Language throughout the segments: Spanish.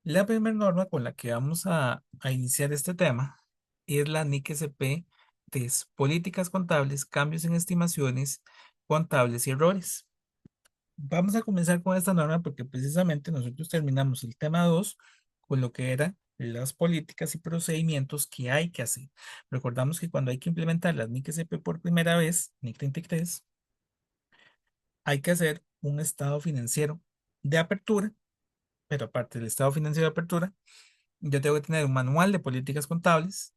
La primera norma con la que vamos a iniciar este tema es la NIC SP, que es Políticas Contables, Cambios en Estimaciones Contables y Errores. Vamos a comenzar con esta norma porque precisamente nosotros terminamos el tema 2 con lo que eran las políticas y procedimientos que hay que hacer. Recordamos que cuando hay que implementar las NIC SP por primera vez, NIC 33, hay que hacer un estado financiero de apertura, pero aparte del estado financiero de apertura, yo tengo que tener un manual de políticas contables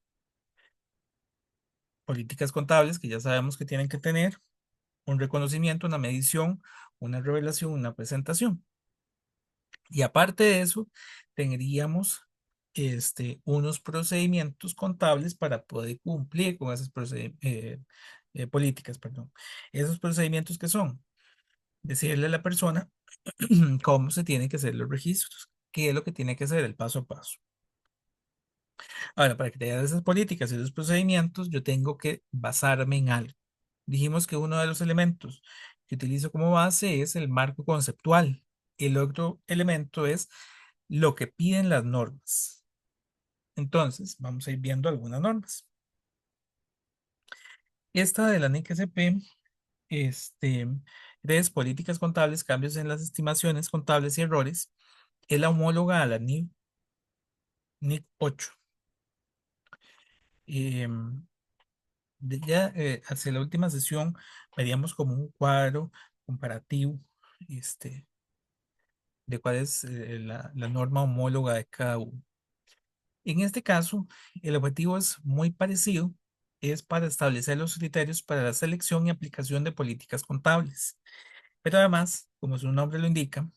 que ya sabemos que tienen que tener, un reconocimiento, una medición, una revelación, una presentación. Y aparte de eso, tendríamos unos procedimientos contables para poder cumplir con esas políticas, perdón. Esos procedimientos que son decirle a la persona cómo se tienen que hacer los registros, qué es lo que tiene que hacer el paso a paso. Ahora, para crear esas políticas y esos procedimientos, yo tengo que basarme en algo. Dijimos que uno de los elementos que utilizo como base es el marco conceptual. El otro elemento es lo que piden las normas. Entonces, vamos a ir viendo algunas normas. Esta de la NIC-SP, este, es políticas contables, cambios en las estimaciones contables y errores, es la homóloga a la NIC 8. Hacia la última sesión veríamos como un cuadro comparativo este, de cuál es la norma homóloga de cada uno. En este caso, el objetivo es muy parecido, es para establecer los criterios para la selección y aplicación de políticas contables. Pero además, como su nombre lo indica,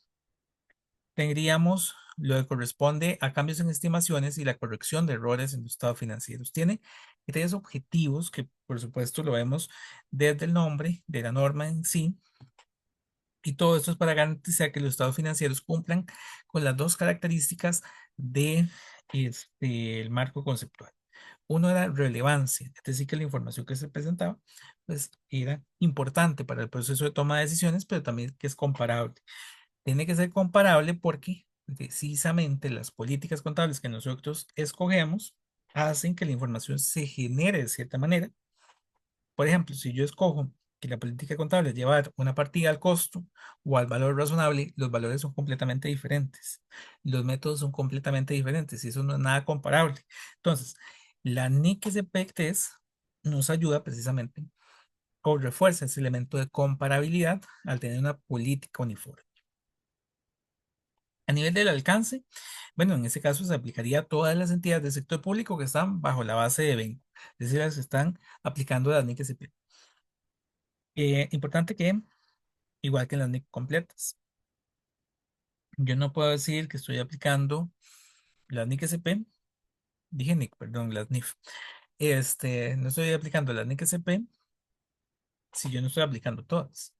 tendríamos lo que corresponde a cambios en estimaciones y la corrección de errores en los estados financieros. Tiene tres objetivos que, por supuesto, lo vemos desde el nombre de la norma en sí. Y todo esto es para garantizar que los estados financieros cumplan con las dos características de el marco conceptual. Uno era relevancia, es decir, que la información que se presentaba pues, era importante para el proceso de toma de decisiones, pero también que es comparable. Tiene que ser comparable porque precisamente las políticas contables que nosotros escogemos hacen que la información se genere de cierta manera. Por ejemplo, si yo escojo que la política contable es llevar una partida al costo o al valor razonable, los valores son completamente diferentes. Los métodos son completamente diferentes y eso no es nada comparable. Entonces, la NIC SPECTES nos ayuda precisamente o refuerza ese elemento de comparabilidad al tener una política uniforme. A nivel del alcance, bueno, en este caso se aplicaría a todas las entidades del sector público que están bajo la base de BENCO, es decir, las que están aplicando la NIC SP. Importante que, igual que en las NIC completas, yo no puedo decir que estoy aplicando las NIC SP, dije NIC, perdón, las NIF. No estoy aplicando las NIC SP si yo no estoy aplicando todas.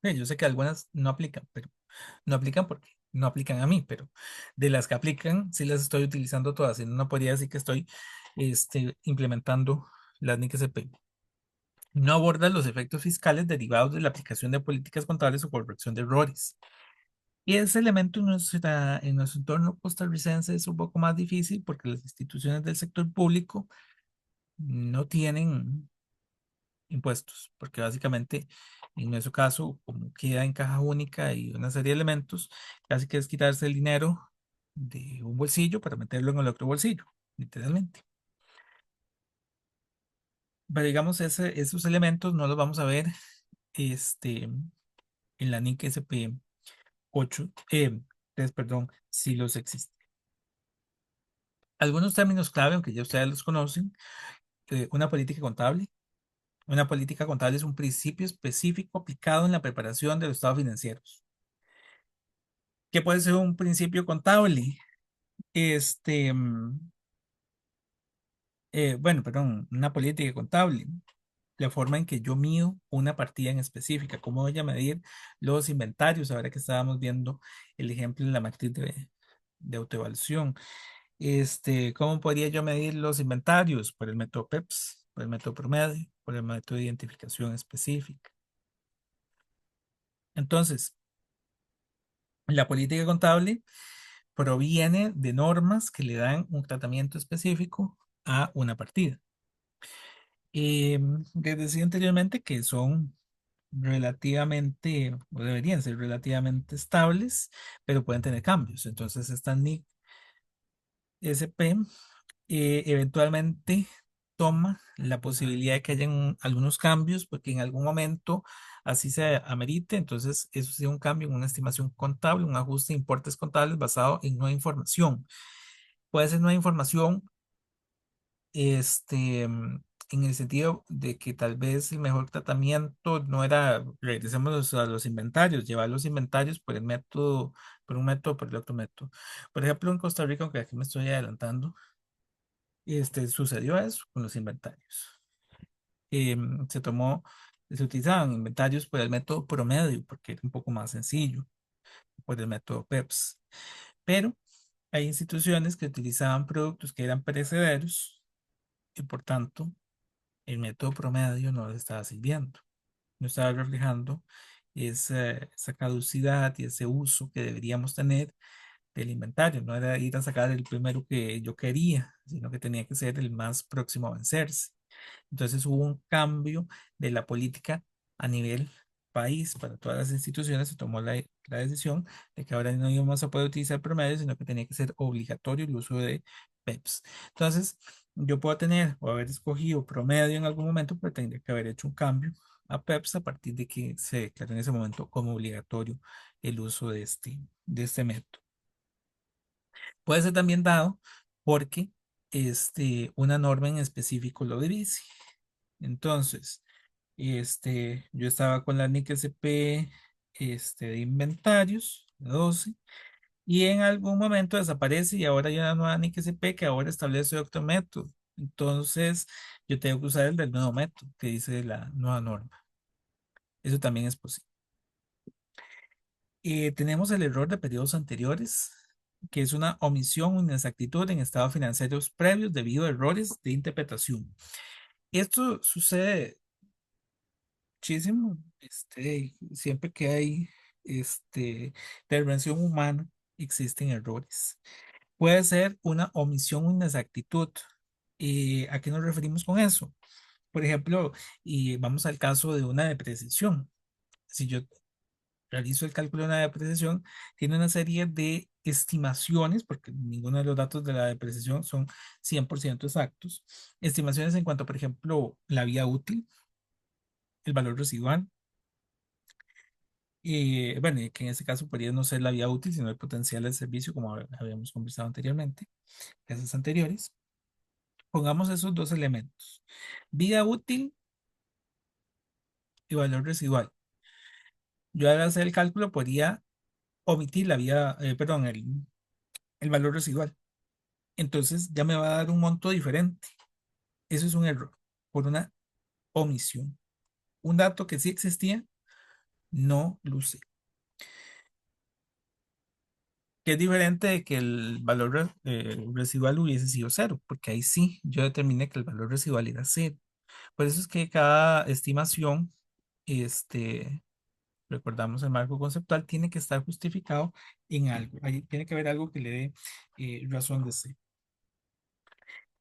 Yo sé que algunas no aplican, pero no aplican porque no aplican a mí, pero de las que aplican, sí las estoy utilizando todas. Y no podría decir que estoy implementando las NIC SP. No aborda los efectos fiscales derivados de la aplicación de políticas contables o corrección de errores. Y ese elemento en nuestro entorno costarricense es un poco más difícil porque las instituciones del sector público no tienen impuestos, porque básicamente en nuestro caso, como queda en caja única y una serie de elementos, casi que es quitarse el dinero de un bolsillo para meterlo en el otro bolsillo, literalmente. Pero digamos, esos elementos no los vamos a ver en la NIC SP 8, 3, perdón, si los existe. Algunos términos clave, aunque ya ustedes los conocen, una política contable. Una política contable es un principio específico aplicado en la preparación de los estados financieros. ¿Qué puede ser un principio contable? Este, mm, bueno, perdón, una política contable. La forma en que yo mido una partida en específica. ¿Cómo voy a medir los inventarios? Ahora que estábamos viendo el ejemplo en la matriz de autoevaluación. ¿Cómo podría yo medir los inventarios? Por el método PEPS, por el método promedio, por el método de identificación específica. Entonces, la política contable proviene de normas que le dan un tratamiento específico a una partida. Les decía anteriormente que son relativamente, o deberían ser relativamente estables, pero pueden tener cambios. Entonces, esta NIC SP eventualmente toma la posibilidad de que hayan algunos cambios, porque en algún momento así se amerite. Entonces, eso sería un cambio en una estimación contable, un ajuste de importes contables basado en nueva información. Puede ser nueva información en el sentido de que tal vez el mejor tratamiento no era, regresemos a los inventarios, llevar los inventarios por el método, por un método, por el otro método. Por ejemplo, en Costa Rica, aunque aquí me estoy adelantando, sucedió eso con los inventarios. Se tomó, se utilizaban inventarios por el método promedio, porque era un poco más sencillo, por el método PEPS. Pero hay instituciones que utilizaban productos que eran perecederos y por tanto el método promedio no les estaba sirviendo, no estaba reflejando esa caducidad y ese uso que deberíamos tener del inventario. No era ir a sacar el primero que yo quería, sino que tenía que ser el más próximo a vencerse. Entonces hubo un cambio de la política a nivel país para todas las instituciones. Se tomó la decisión de que ahora no íbamos a poder utilizar promedio, sino que tenía que ser obligatorio el uso de PEPs. Entonces, yo puedo tener o haber escogido promedio en algún momento, pero tendría que haber hecho un cambio a PEPs a partir de que se declaró en ese momento como obligatorio el uso de este método. Puede ser también dado porque una norma en específico lo dice. Entonces, yo estaba con la NIC SP de inventarios, la 12, y en algún momento desaparece y ahora hay una nueva NIC SP que ahora establece otro método. Entonces, yo tengo que usar el del nuevo método que dice la nueva norma. Eso también es posible. Tenemos el error de periodos anteriores, que es una omisión o inexactitud en estados financieros previos debido a errores de interpretación. Esto sucede muchísimo, siempre que hay intervención humana, existen errores. Puede ser una omisión o inexactitud. ¿A qué nos referimos con eso? Por ejemplo, y vamos al caso de una depreciación. Si yo realizo el cálculo de una depreciación, tiene una serie de estimaciones, porque ninguno de los datos de la depreciación son 100% exactos. Estimaciones en cuanto, por ejemplo, la vida útil, el valor residual. Y bueno, y que en este caso podría no ser la vida útil, sino el potencial del servicio, como habíamos conversado anteriormente, clases anteriores. Pongamos esos dos elementos, vida útil y valor residual. Yo al hacer el cálculo podría omitir perdón, el valor residual. Entonces ya me va a dar un monto diferente. Eso es un error por una omisión. Un dato que sí existía, no lo usé. Que es diferente de que el valor residual hubiese sido cero, porque ahí sí yo determiné que el valor residual era cero. Por eso es que cada estimación, este, recordamos el marco conceptual, tiene que estar justificado en algo. Ahí tiene que haber algo que le dé razón de ser.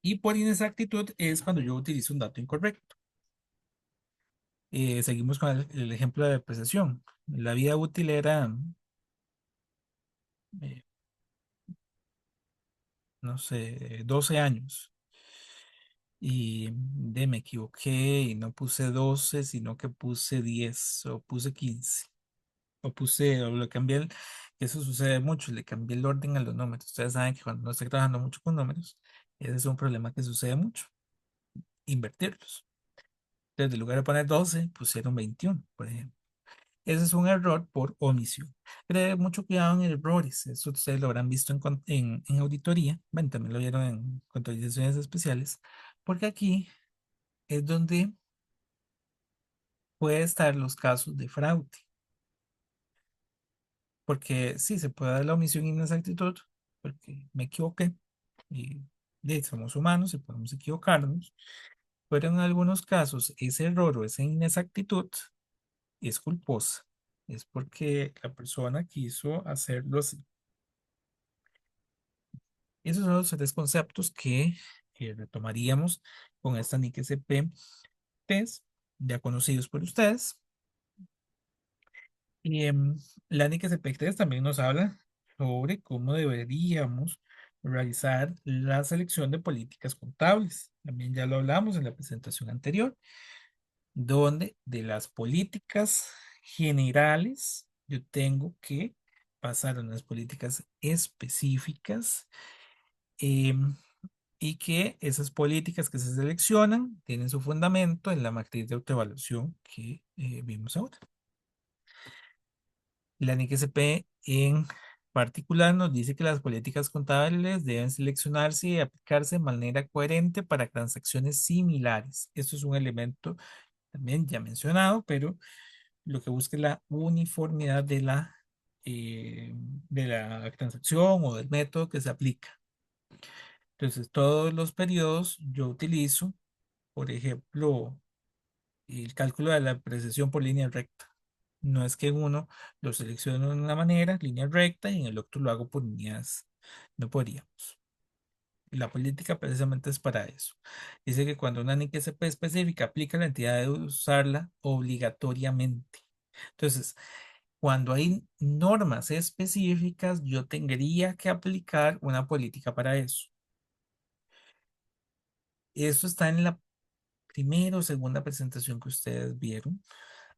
Y por inexactitud es cuando yo utilizo un dato incorrecto. Seguimos con el ejemplo de depreciación. La vida útil era, eh, no sé, 12 años. Me equivoqué y no puse 12 sino que puse 10 o puse 15 o lo cambié, que eso sucede mucho, le cambié el orden a los números. Ustedes saben que cuando no estoy trabajando mucho con números, ese es un problema que sucede mucho, invertirlos. Entonces, en lugar de poner 12 pusieron 21 por ejemplo. Ese es un error por omisión. Pero mucho cuidado en errores. Eso ustedes lo habrán visto en auditoría. Bueno, también lo vieron en contabilizaciones especiales. Porque aquí es donde puede estar los casos de fraude. Porque sí, se puede dar la omisión y inexactitud, porque me equivoqué. Y somos humanos y podemos equivocarnos. Pero en algunos casos, ese error o esa inexactitud es culposa. Es porque la persona quiso hacerlo así. Esos son los tres conceptos que retomaríamos con esta NIC SP test, ya conocidos por ustedes. Y la NIC SP test también nos habla sobre cómo deberíamos realizar la selección de políticas contables. También ya lo hablamos en la presentación anterior, donde de las políticas generales yo tengo que pasar a unas políticas específicas, em, y que esas políticas que se seleccionan tienen su fundamento en la matriz de autoevaluación que vimos ahora. La NICSP en particular nos dice que las políticas contables deben seleccionarse y aplicarse de manera coherente para transacciones similares. Esto es un elemento también ya mencionado, pero lo que busca es la uniformidad de la transacción o del método que se aplica. Entonces, todos los periodos yo utilizo, por ejemplo, el cálculo de la precesión por línea recta. No es que en uno lo selecciono de una manera, línea recta, y en el otro lo hago por líneas. No podríamos. La política precisamente es para eso. Dice que cuando una NIC-SP específica aplica, la entidad debe usarla obligatoriamente. Entonces, cuando hay normas específicas, yo tendría que aplicar una política para eso. Eso está en la primera o segunda presentación que ustedes vieron.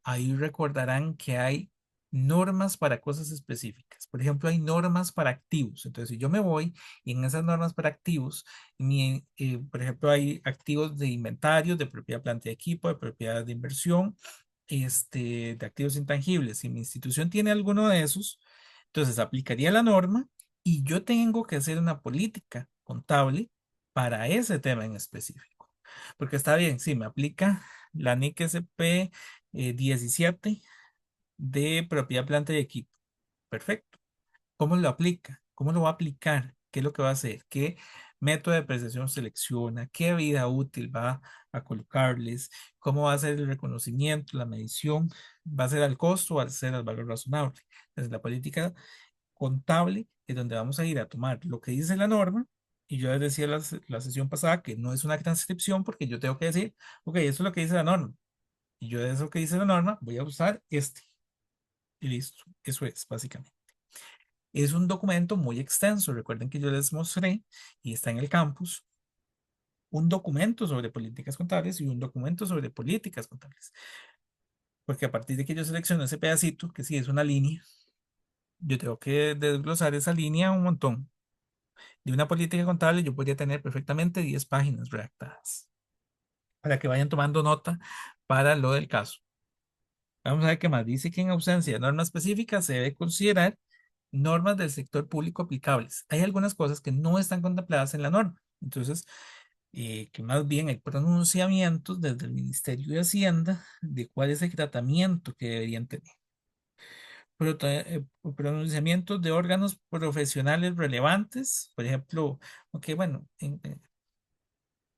Ahí recordarán que hay normas para cosas específicas. Por ejemplo, hay normas para activos. Entonces, si yo me voy y en esas normas para activos, por ejemplo, hay activos de inventario, de propiedad, planta y equipo, de propiedad de inversión, de activos intangibles. Si mi institución tiene alguno de esos, entonces aplicaría la norma y yo tengo que hacer una política contable para ese tema en específico. Porque está bien, sí, me aplica la NIC SP 17 de propiedad, planta y equipo. Perfecto. ¿Cómo lo aplica? ¿Cómo lo va a aplicar? ¿Qué es lo que va a hacer? ¿Qué método de apreciación selecciona? ¿Qué vida útil va a colocarles? ¿Cómo va a ser el reconocimiento, la medición? ¿Va a ser al costo o va a ser al valor razonable? Entonces, la política contable es donde vamos a ir a tomar lo que dice la norma. Y yo les decía la sesión pasada que no es una transcripción porque yo tengo que decir, ok, eso es lo que dice la norma. Y yo de eso que dice la norma voy a usar este. Y listo. Eso es, básicamente. Es un documento muy extenso. Recuerden que yo les mostré y está en el campus un documento sobre políticas contables y un documento sobre políticas contables. Porque a partir de que yo selecciono ese pedacito, que sí es una línea, yo tengo que desglosar esa línea un montón. De una política contable yo podría tener perfectamente 10 páginas redactadas para que vayan tomando nota para lo del caso. Vamos a ver qué más. Dice que en ausencia de normas específicas se debe considerar normas del sector público aplicables. Hay algunas cosas que no están contempladas en la norma. Entonces, que más bien hay pronunciamientos desde el Ministerio de Hacienda de cuál es el tratamiento que deberían tener. Pronunciamientos de órganos profesionales relevantes, por ejemplo, ok, bueno,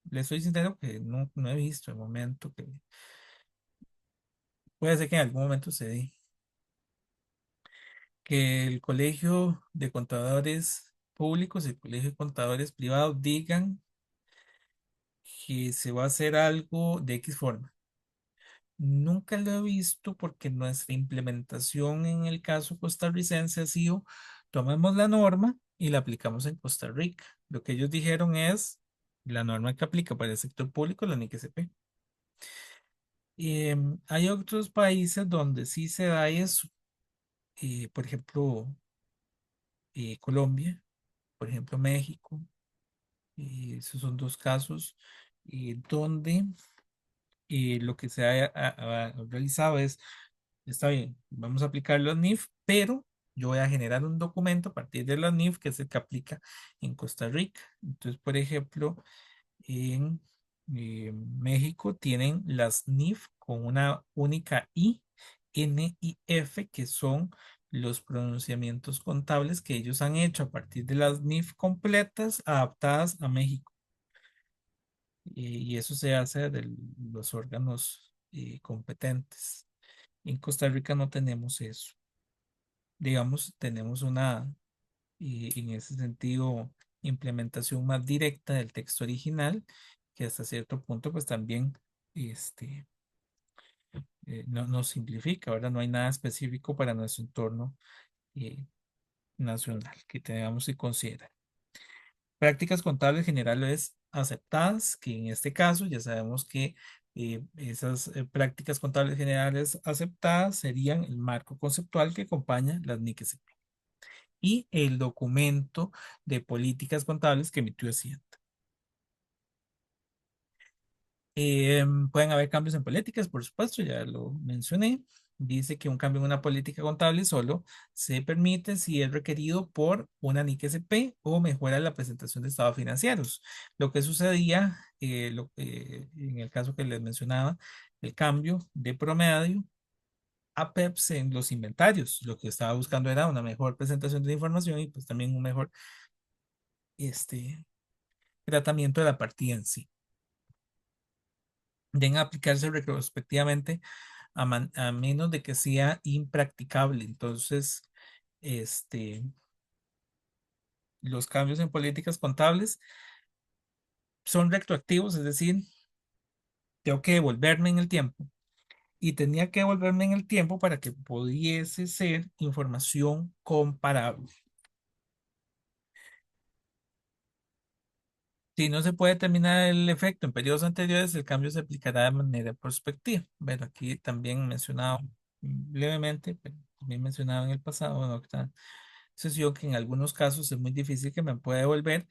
les soy sincero que no he visto el momento que puede ser que en algún momento se dé que el Colegio de Contadores Públicos y el Colegio de Contadores Privados digan que se va a hacer algo de X forma. Nunca lo he visto porque nuestra implementación en el caso costarricense ha sido, tomemos la norma y la aplicamos en Costa Rica. Lo que ellos dijeron es la norma que aplica para el sector público, la NICSP. Hay otros países donde sí se da eso. Por ejemplo, Colombia, por ejemplo, México. Esos son dos casos donde lo que se ha realizado es, está bien, vamos a aplicar los NIF, pero yo voy a generar un documento a partir de los NIF que es el que aplica en Costa Rica. Entonces, por ejemplo, en México tienen las NIF con una única I, N y F, que son los pronunciamientos contables que ellos han hecho a partir de las NIF completas adaptadas a México. Y eso se hace de los órganos competentes. En Costa Rica no tenemos eso. Digamos, tenemos una, en ese sentido, implementación más directa del texto original, que hasta cierto punto pues también este, no simplifica, ¿verdad? No hay nada específico para nuestro entorno eh, nacional que tengamos que considerar. Prácticas contables generales aceptadas, que en este caso ya sabemos que esas prácticas contables generales aceptadas serían el marco conceptual que acompaña las NIC y el documento de políticas contables que emitió Hacienda. Pueden haber cambios en políticas, por supuesto, ya lo mencioné. Dice que un cambio en una política contable solo se permite si es requerido por una NIC-SP o mejora la presentación de estados financieros. Lo que sucedía, en el caso que les mencionaba, el cambio de promedio a PEPS en los inventarios. Lo que estaba buscando era una mejor presentación de la información y pues también un mejor este, tratamiento de la partida en sí. Deben aplicarse retrospectivamente a menos de que sea impracticable. Entonces, este, los cambios en políticas contables son retroactivos, es decir, tengo que devolverme en el tiempo y tenía que devolverme en el tiempo para que pudiese ser información comparable. Si no se puede determinar el efecto en periodos anteriores, el cambio se aplicará de manera prospectiva. Bueno, aquí también mencionado levemente, pero también mencionado en el pasado, en otra sesión, que en algunos casos es muy difícil que me pueda devolver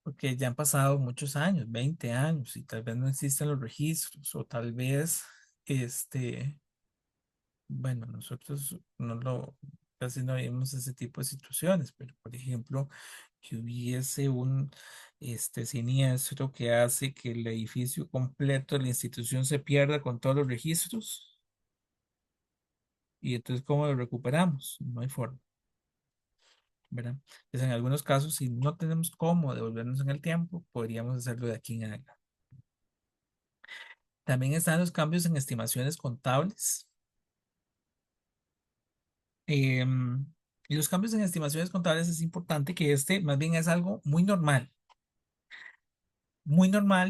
porque ya han pasado muchos años, 20 años, y tal vez no existen los registros, o tal vez, bueno, nosotros casi no vimos ese tipo de situaciones, pero por ejemplo, que hubiese un siniestro que hace que el edificio completo de la institución se pierda con todos los registros, y entonces, ¿cómo lo recuperamos? No hay forma, ¿verdad? Pues en algunos casos, si no tenemos cómo devolvernos en el tiempo, podríamos hacerlo de aquí en adelante. También están los cambios en estimaciones contables. Em, y los cambios en estimaciones contables es importante que más bien es algo muy normal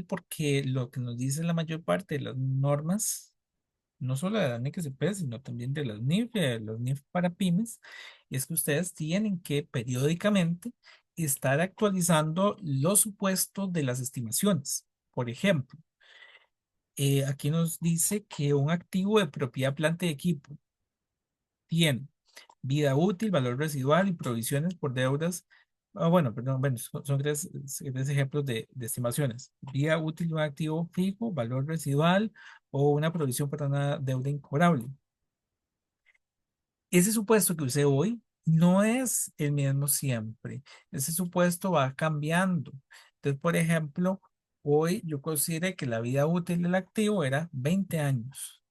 porque lo que nos dice la mayor parte de las normas, no solo de la NEC-SP, sino también de las NIF, de los NIF para pymes, es que ustedes tienen que periódicamente estar actualizando los supuestos de las estimaciones. Por ejemplo, aquí nos dice que un activo de propiedad, planta y equipo tiene vida útil, valor residual y provisiones por deudas. Bueno, perdón, bueno, son tres ejemplos de estimaciones. Vida útil de un activo fijo, valor residual o una provisión para una deuda incobrable. Ese supuesto que usé hoy no es el mismo siempre. Ese supuesto va cambiando. Entonces, por ejemplo, hoy yo consideré que la vida útil del activo era 20 años,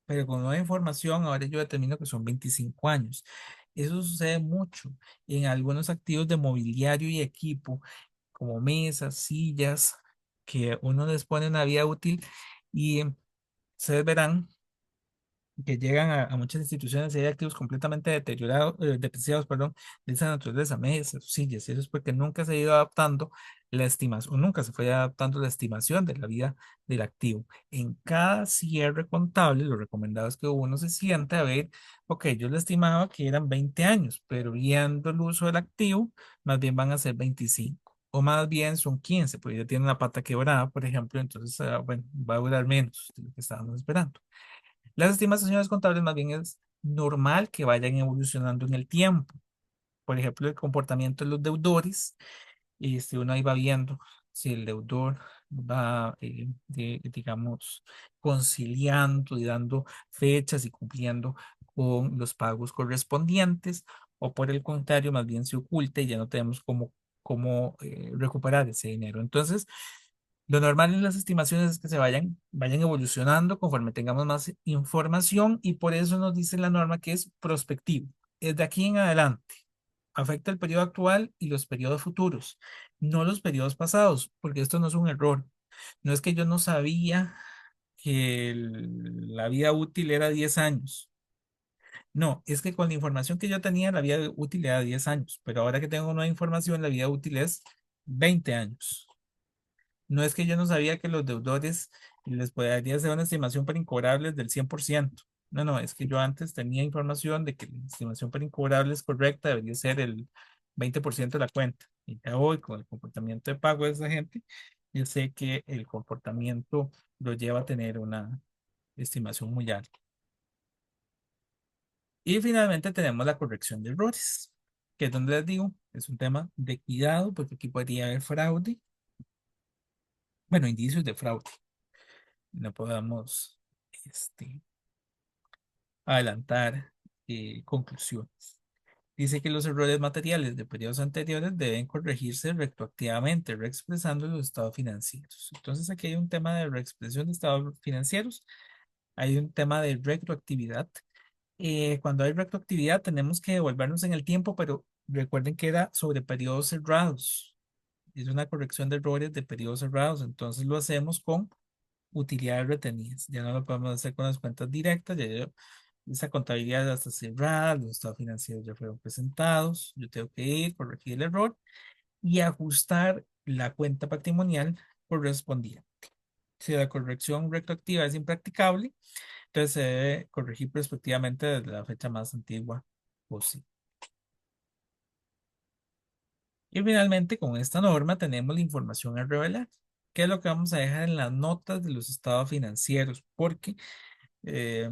pero con nueva información ahora yo determino que son 25 años. Eso sucede mucho en algunos activos de mobiliario y equipo, como mesas, sillas, que uno les pone una vida útil y ustedes verán que llegan a muchas instituciones y hay activos completamente deteriorados, depreciados, perdón, de esa naturaleza, mesas, sillas, y eso es porque nunca se ha ido adaptando la estimación, o nunca se fue adaptando la estimación de la vida del activo. En cada cierre contable, lo recomendado es que uno se siente a ver, ok, yo le estimaba que eran 20 años, pero viendo el uso del activo, más bien van a ser 25. O más bien son 15, porque ya tiene una pata quebrada, por ejemplo, entonces, bueno, va a durar menos de lo que estábamos esperando. Las estimaciones contables más bien es normal que vayan evolucionando en el tiempo. Por ejemplo, el comportamiento de los deudores, uno ahí va viendo si el deudor va, digamos, conciliando y dando fechas y cumpliendo con los pagos correspondientes, o por el contrario, más bien se oculta y ya no tenemos cómo recuperar ese dinero. Entonces, lo normal en las estimaciones es que vayan evolucionando conforme tengamos más información, y por eso nos dice la norma que es prospectivo. Es de aquí en adelante. Afecta el periodo actual y los periodos futuros, no los periodos pasados, porque esto no es un error. No es que yo no sabía que la vida útil era 10 años. No, es que con la información que yo tenía, la vida útil era 10 años, pero ahora que tengo nueva información, la vida útil es 20 años. No es que yo no sabía que los deudores les podría hacer una estimación para incobrables del 100%. No, no, es que yo antes tenía información de que la estimación para incobrables correcta debería ser el 20% de la cuenta. Y ya hoy, con el comportamiento de pago de esa gente, yo sé que el comportamiento lo lleva a tener una estimación muy alta. Y finalmente tenemos la corrección de errores, que es donde les digo, es un tema de cuidado, porque aquí podría haber fraude, bueno, indicios de fraude. No podamos adelantar conclusiones. Dice que los errores materiales de periodos anteriores deben corregirse retroactivamente, reexpresando los estados financieros. Entonces, aquí hay un tema de reexpresión de estados financieros, hay un tema de retroactividad. Cuando hay retroactividad, tenemos que devolvernos en el tiempo, pero recuerden que era sobre periodos cerrados. Es una corrección de errores de periodos cerrados, entonces lo hacemos con utilidades retenidas. Ya no lo podemos hacer con las cuentas directas, esa contabilidad ya está cerrada, los estados financieros ya fueron presentados, yo tengo que ir, corregir el error y ajustar la cuenta patrimonial correspondiente. Si la corrección retroactiva es impracticable, entonces se debe corregir prospectivamente desde la fecha más antigua posible. Y finalmente, con esta norma tenemos la información a revelar, que es lo que vamos a dejar en las notas de los estados financieros, porque eh,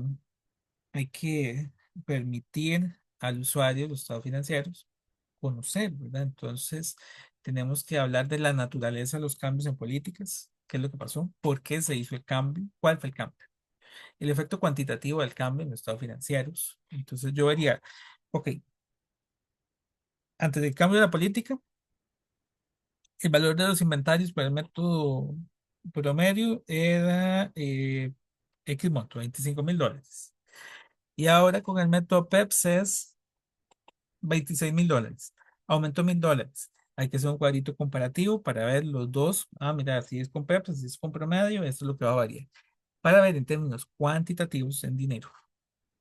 hay que permitir al usuario de los estados financieros conocer, ¿verdad? Entonces, tenemos que hablar de la naturaleza de los cambios en políticas, qué es lo que pasó, por qué se hizo el cambio, cuál fue el cambio, el efecto cuantitativo del cambio en los estados financieros. Entonces, yo vería, ok, antes del cambio de la política, el valor de los inventarios por el método promedio era X monto, $25,000. Y ahora con el método PEPS es $26,000. Aumentó $1,000. Hay que hacer un cuadrito comparativo para ver los dos. Ah, mira, si es con PEPS, si es con promedio, esto es lo que va a variar. Para ver en términos cuantitativos en dinero,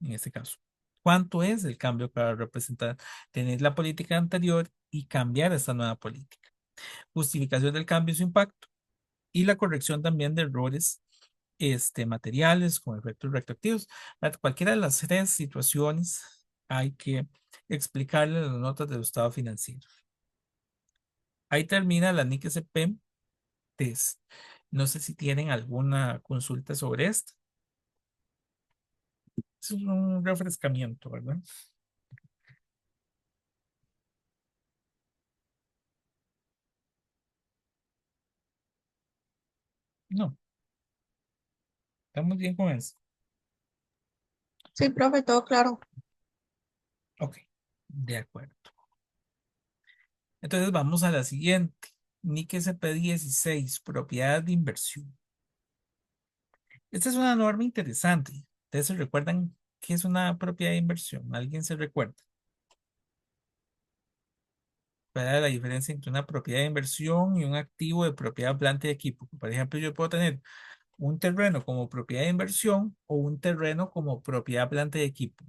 en este caso. ¿Cuánto es el cambio para representar, tener la política anterior y cambiar esta nueva política? Justificación del cambio y su impacto y la corrección también de errores materiales con efectos retroactivos. Para cualquiera de las tres situaciones hay que explicarle las notas del estado financiero. Ahí termina la NIC SP test. No sé si tienen alguna consulta sobre esto. Es un refrescamiento, ¿verdad? No, estamos bien con eso. Sí, profe, todo claro. Ok, de acuerdo. Entonces vamos a la siguiente. NIC SP 16, propiedad de inversión. Esta es una norma interesante. ¿Ustedes se recuerdan qué es una propiedad de inversión? ¿Alguien se recuerda? ¿Cuál es la diferencia entre una propiedad de inversión y un activo de propiedad, planta y equipo? Por ejemplo, yo puedo tener un terreno como propiedad de inversión o un terreno como propiedad, planta y equipo.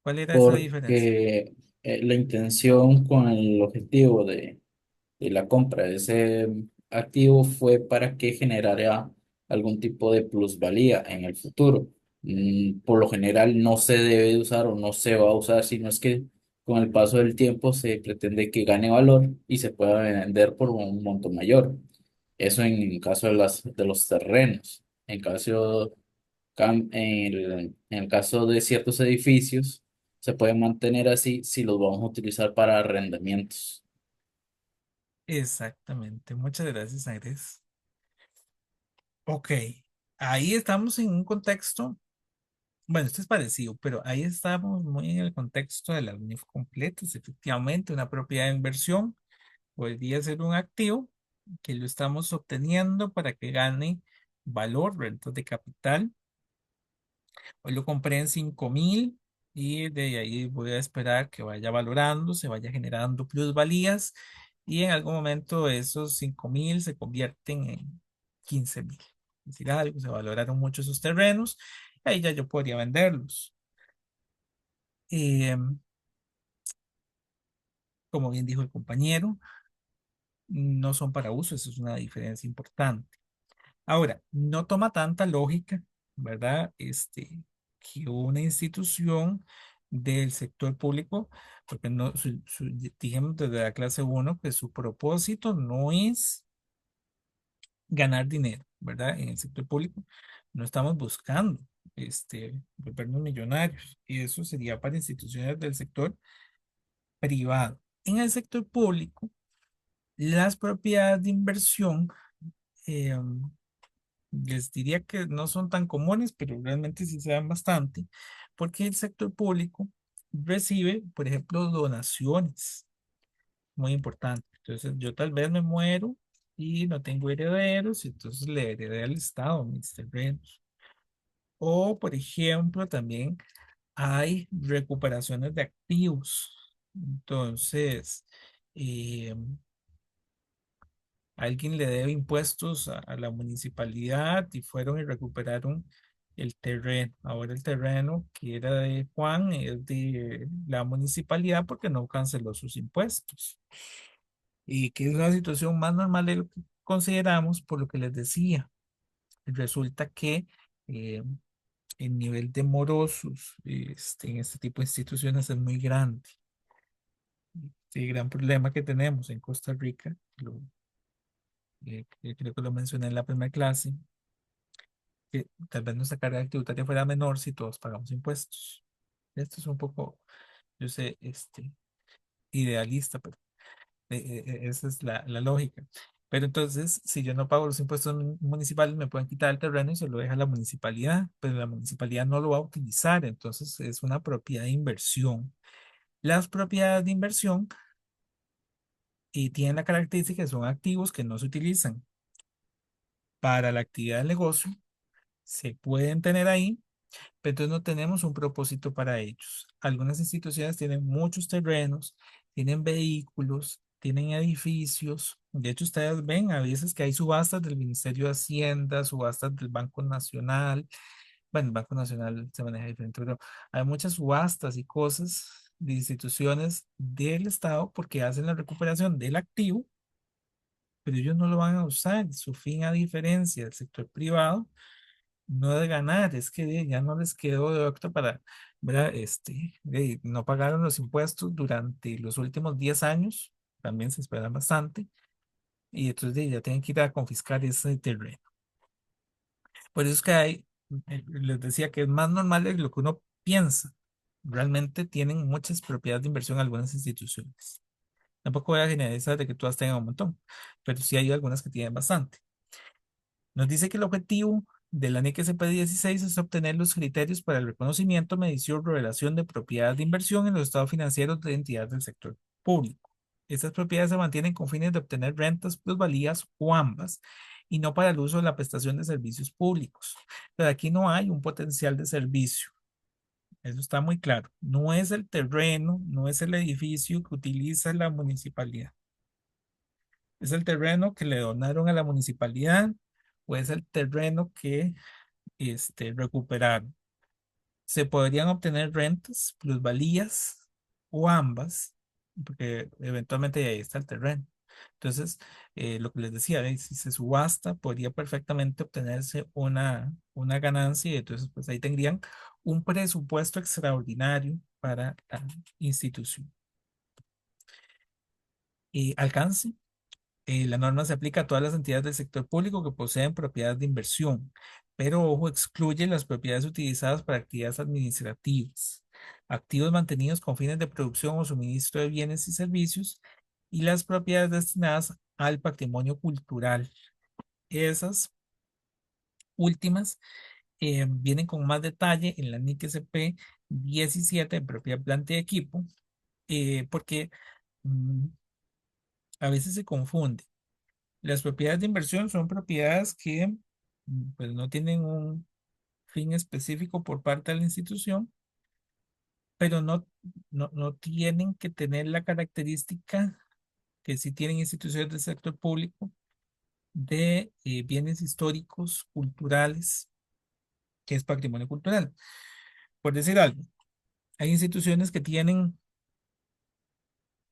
¿Cuál era esa diferencia? Porque la intención con el objetivo de la compra de ese activo fue para que generara algún tipo de plusvalía en el futuro. Por lo general no se debe de usar o no se va a usar, sino es que con el paso del tiempo se pretende que gane valor y se pueda vender por un monto mayor. Eso en caso de de los terrenos. En el caso de ciertos edificios, se pueden mantener así si los vamos a utilizar para arrendamientos. Exactamente. Muchas gracias, Aires. Ok, ahí estamos en un contexto, bueno, esto es parecido, pero ahí estamos muy en el contexto de las UNIF completas. Efectivamente, una propiedad de inversión podría ser un activo que lo estamos obteniendo para que gane valor, rentas de capital. Hoy lo compré en 5,000 y de ahí voy a esperar que vaya valorando, se vaya generando plusvalías y en algún momento esos 5,000 se convierten en 15,000. Es decir, algo, se valoraron mucho esos terrenos, ahí ya yo podría venderlos. Eh, como bien dijo el compañero, no son para uso, eso es una diferencia importante. Ahora, no toma tanta lógica, ¿verdad? Que una institución del sector público, porque no, digamos desde la clase uno que su propósito no es ganar dinero, ¿verdad? En el sector público no estamos buscando volvernos millonarios, y eso sería para instituciones del sector privado. En el sector público, las propiedades de inversión, eh, les diría que no son tan comunes, pero realmente sí se dan bastante, porque el sector público recibe, por ejemplo, donaciones, muy importante. Entonces, yo tal vez me muero y no tengo herederos, y entonces le heredé al Estado mis terrenos. O, por ejemplo, también hay recuperaciones de activos. Entonces, eh, alguien le debe impuestos a la municipalidad y fueron y recuperaron el terreno. Ahora el terreno que era de Juan es de la municipalidad porque no canceló sus impuestos. Y que es una situación más normal de lo que consideramos, por lo que les decía. Resulta que eh, el nivel de morosos en este tipo de instituciones es muy grande. Sí, gran problema que tenemos en Costa Rica, que creo que lo mencioné en la primera clase, que tal vez nuestra carga tributaria fuera menor si todos pagamos impuestos. Esto es un poco, yo sé, idealista, pero esa es la lógica. Pero entonces, si yo no pago los impuestos municipales, me pueden quitar el terreno y se lo deja la municipalidad, pero la municipalidad no lo va a utilizar, entonces es una propiedad de inversión. Las propiedades de inversión tienen la característica que son activos que no se utilizan para la actividad del negocio, se pueden tener ahí, pero entonces no tenemos un propósito para ellos. Algunas instituciones tienen muchos terrenos, tienen vehículos, tienen edificios. De hecho, ustedes ven a veces que hay subastas del Ministerio de Hacienda, subastas del Banco Nacional. Bueno, el Banco Nacional se maneja diferente, pero hay muchas subastas y cosas de instituciones del Estado porque hacen la recuperación del activo, pero ellos no lo van a usar. Su fin, a diferencia del sector privado, no de ganar, es que ya no les quedó de otro para, ¿verdad? No pagaron los impuestos durante los últimos 10 años, también se esperan bastante, y entonces ya tienen que ir a confiscar ese terreno. Por eso es que les decía que es más normal de lo que uno piensa. Realmente tienen muchas propiedades de inversión algunas instituciones. Tampoco voy a generalizar de que todas tengan un montón, pero sí hay algunas que tienen bastante. Nos dice que el objetivo de la NIC SP16 es obtener los criterios para el reconocimiento, medición, revelación de propiedades de inversión en los estados financieros de entidades del sector público. Estas propiedades se mantienen con fines de obtener rentas, plusvalías o ambas, y no para el uso de la prestación de servicios públicos. Pero aquí no hay un potencial de servicio. Eso está muy claro. No es el terreno, no es el edificio que utiliza la municipalidad. Es el terreno que le donaron a la municipalidad o es el terreno que recuperaron. Se podrían obtener rentas, plusvalías o ambas, porque eventualmente ahí está el terreno. Entonces, lo que les decía, si se subasta, podría perfectamente obtenerse una ganancia, y entonces pues ahí tendrían un presupuesto extraordinario para la institución. Alcance. La norma se aplica a todas las entidades del sector público que poseen propiedades de inversión, pero ojo, excluye las propiedades utilizadas para actividades administrativas, activos mantenidos con fines de producción o suministro de bienes y servicios, y las propiedades destinadas al patrimonio cultural. Esas últimas vienen con más detalle en la NIC SP 17 en propiedad, planta y equipo, porque mm, a veces se confunde. Las propiedades de inversión son propiedades que pues, no tienen un fin específico por parte de la institución, pero no tienen que tener la característica que sí tienen instituciones del sector público de bienes históricos, culturales, que es patrimonio cultural. Por decir algo, Hay instituciones que tienen,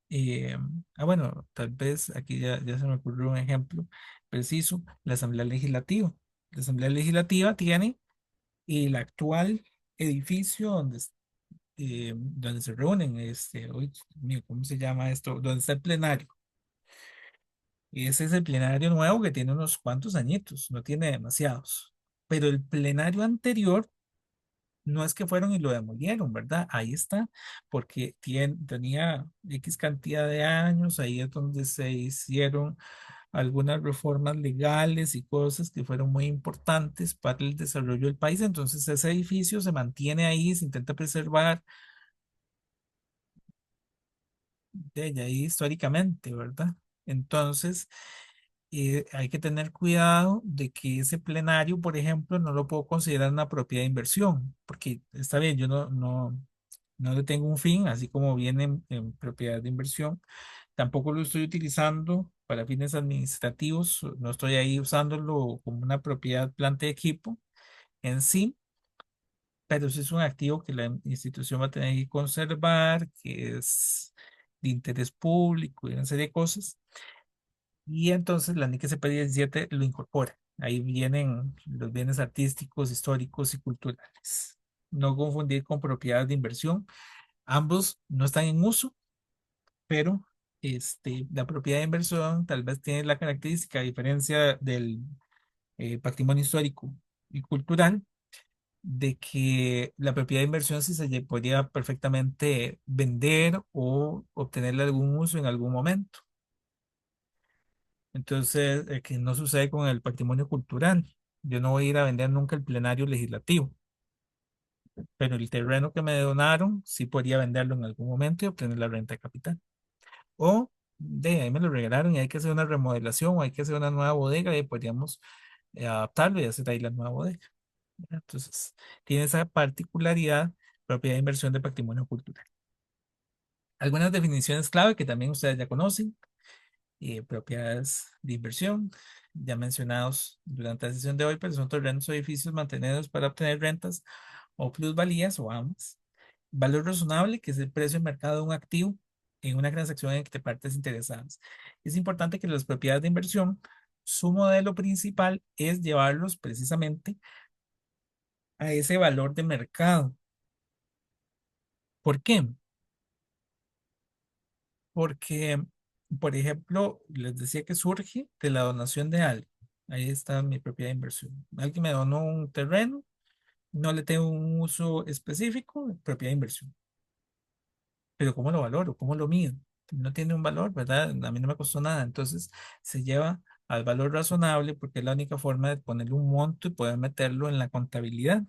eh, bueno, tal vez aquí ya se me ocurrió un ejemplo preciso, la Asamblea Legislativa. La Asamblea Legislativa tiene el actual edificio donde se reúnen, uy, Dios mío, ¿cómo se llama esto? Donde está el plenario. Ese es el plenario nuevo que tiene unos cuantos añitos, no tiene demasiados. Pero el plenario anterior no es que fueron y lo demolieron, ¿verdad? Ahí está, porque tenía X cantidad de años, ahí es donde se hicieron algunas reformas legales y cosas que fueron muy importantes para el desarrollo del país. Entonces ese edificio se mantiene ahí, se intenta preservar de ahí históricamente, ¿verdad? Entonces, hay que tener cuidado de que ese plenario, por ejemplo, no lo puedo considerar una propiedad de inversión, porque está bien, yo no le tengo un fin, así como viene en propiedad de inversión. Tampoco lo estoy utilizando para fines administrativos, no estoy ahí usándolo como una propiedad, planta de equipo en sí, pero sí es un activo que la institución va a tener que conservar, que es de interés público y una serie de cosas. Y entonces la NIC CP 17 lo incorpora. Ahí vienen los bienes artísticos, históricos y culturales. No confundir con propiedades de inversión. Ambos no están en uso, pero la propiedad de inversión tal vez tiene la característica, a diferencia del patrimonio histórico y cultural, de que la propiedad de inversión sí podría perfectamente vender o obtenerle algún uso en algún momento. Entonces, que no sucede con el patrimonio cultural. Yo no voy a ir a vender nunca el plenario legislativo, pero el terreno que me donaron sí podría venderlo en algún momento y obtener la renta de capital. O de ahí me lo regalaron y hay que hacer una remodelación o hay que hacer una nueva bodega y podríamos adaptarlo y hacer ahí la nueva bodega. ¿Verdad? Entonces, tiene esa particularidad, propiedad de inversión de patrimonio cultural. Algunas definiciones clave que también ustedes ya conocen: propiedades de inversión, ya mencionados durante la sesión de hoy, pero son terrenos o edificios mantenidos para obtener rentas o plusvalías o ambas. Valor razonable, que es el precio de mercado de un activo en una transacción entre partes interesadas. Es importante que las propiedades de inversión, su modelo principal es llevarlos precisamente a ese valor de mercado. ¿Por qué? Porque, por ejemplo, les decía que surge de la donación de algo. Ahí está mi propiedad de inversión. Alguien me donó un terreno, no le tengo un uso específico, propiedad de inversión. Pero ¿cómo lo valoro? ¿Cómo lo mido? No tiene un valor, ¿verdad? A mí no me costó nada. Entonces se lleva al valor razonable porque es la única forma de ponerle un monto y poder meterlo en la contabilidad.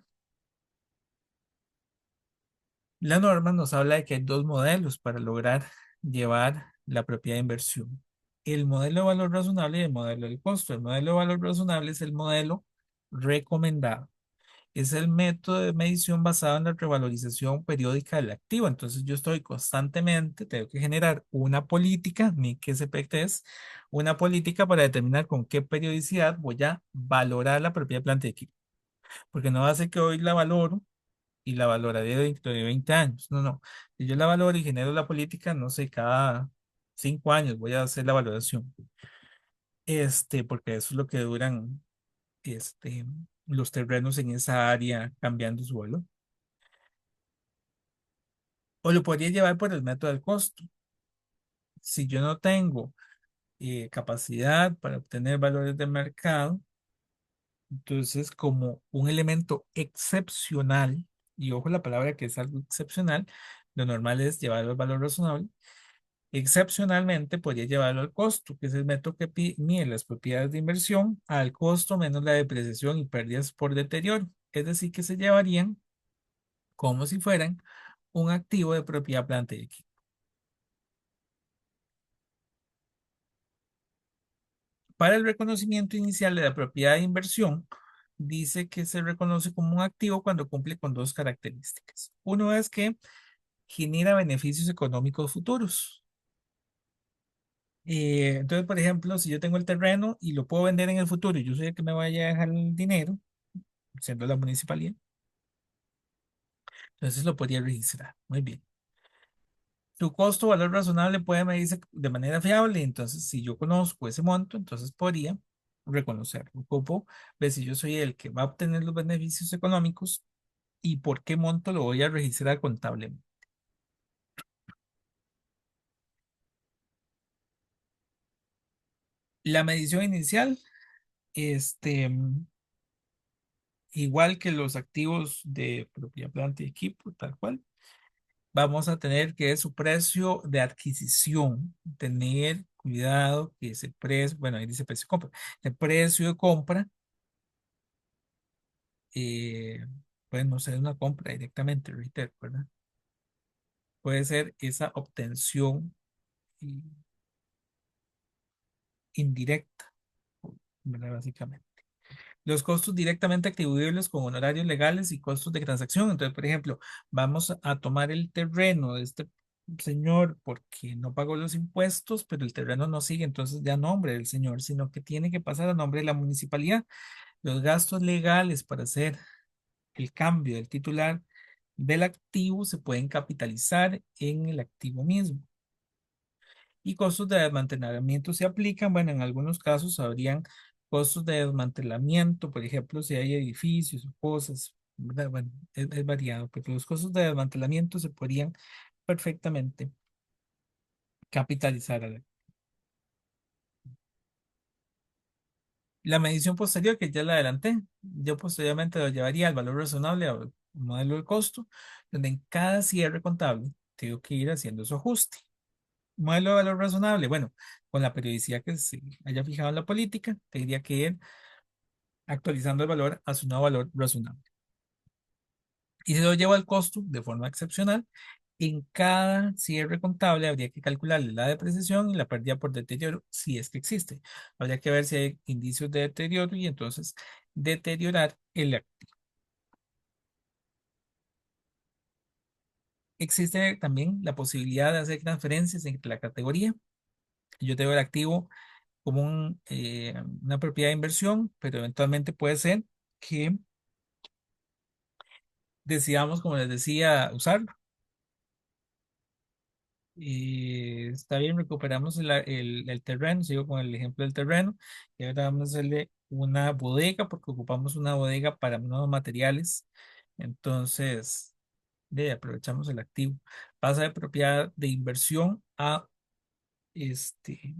La norma nos habla de que hay dos modelos para lograr llevar la propiedad de inversión: el modelo de valor razonable y el modelo del costo. El modelo de valor razonable es el modelo recomendado. Es el método de medición basado en la revalorización periódica del activo. Entonces yo estoy constantemente, tengo que generar una política, ni que es una política para determinar con qué periodicidad voy a valorar la propiedad de planta de equipo. Porque no va a ser que hoy la valoro y la valoraré dentro de 20 años. No, no. Si yo la valoro y genero la política, no sé, cada 5 años voy a hacer la valoración. Porque eso es lo que duran, este, los terrenos en esa área cambiando su valor. O lo podría llevar por el método del costo. Si yo no tengo capacidad para obtener valores de mercado, entonces como un elemento excepcional, y ojo la palabra que es algo excepcional, lo normal es llevarlo al valor razonable. Excepcionalmente podría llevarlo al costo, que es el método que mide las propiedades de inversión al costo menos la depreciación y pérdidas por deterioro. Es decir, que se llevarían como si fueran un activo de propiedad planta y equipo. Para el reconocimiento inicial de la propiedad de inversión, dice que se reconoce como un activo cuando cumple con dos características. Uno es que genera beneficios económicos futuros. Entonces, por ejemplo, si yo tengo el terreno y lo puedo vender en el futuro y yo soy el que me vaya a dejar el dinero, siendo la municipalidad, Entonces lo podría registrar. Muy bien. Tu costo o valor razonable puede medirse de manera fiable. Entonces, si yo conozco ese monto, entonces podría reconocerlo. Ocupo ver si yo soy el que va a obtener los beneficios económicos y por qué monto lo voy a registrar contablemente. La medición inicial, este, igual que los activos de propiedad, planta y equipo, tal cual, vamos a tener que es su precio de adquisición. Tener cuidado que ese precio, bueno, ahí dice precio de compra, el precio de compra eh, puede no ser una compra directamente, reitero, ¿verdad? Puede ser esa obtención eh, indirecta, ¿verdad? Básicamente. Los costos directamente atribuibles con honorarios legales y costos de transacción. Entonces, por ejemplo, vamos a tomar el terreno de este señor porque no pagó los impuestos, pero el terreno no sigue entonces ya a nombre del señor, sino que tiene que pasar a nombre de la municipalidad. Los gastos legales para hacer el cambio del titular del activo se pueden capitalizar en el activo mismo. Y costos de desmantelamiento se aplican, bueno, en algunos casos habrían costos de desmantelamiento, por ejemplo, si hay edificios o cosas, ¿verdad? Bueno, es variado, pero los costos de desmantelamiento se podrían perfectamente capitalizar. La medición posterior, que ya la adelanté, yo posteriormente lo llevaría al valor razonable al modelo de costo, donde en cada cierre contable tengo que ir haciendo su ajuste. Modelo de valor razonable, bueno, con la periodicidad que se haya fijado en la política, tendría que ir actualizando el valor a su nuevo valor razonable. Y si lo llevo al costo de forma excepcional, en cada cierre contable habría que calcularle la depreciación y la pérdida por deterioro, si es que existe. Habría que ver si hay indicios de deterioro y entonces deteriorar el activo. Existe también la posibilidad de hacer transferencias entre la categoría. Yo tengo el activo como una propiedad de inversión, pero eventualmente puede ser que decidamos, como les decía, usarlo. Y está bien, recuperamos el terreno, sigo con el ejemplo del terreno, y ahora vamos a hacerle una bodega porque ocupamos una bodega para nuevos materiales. Entonces, aprovechamos el activo. Pasa de propiedad de inversión a este,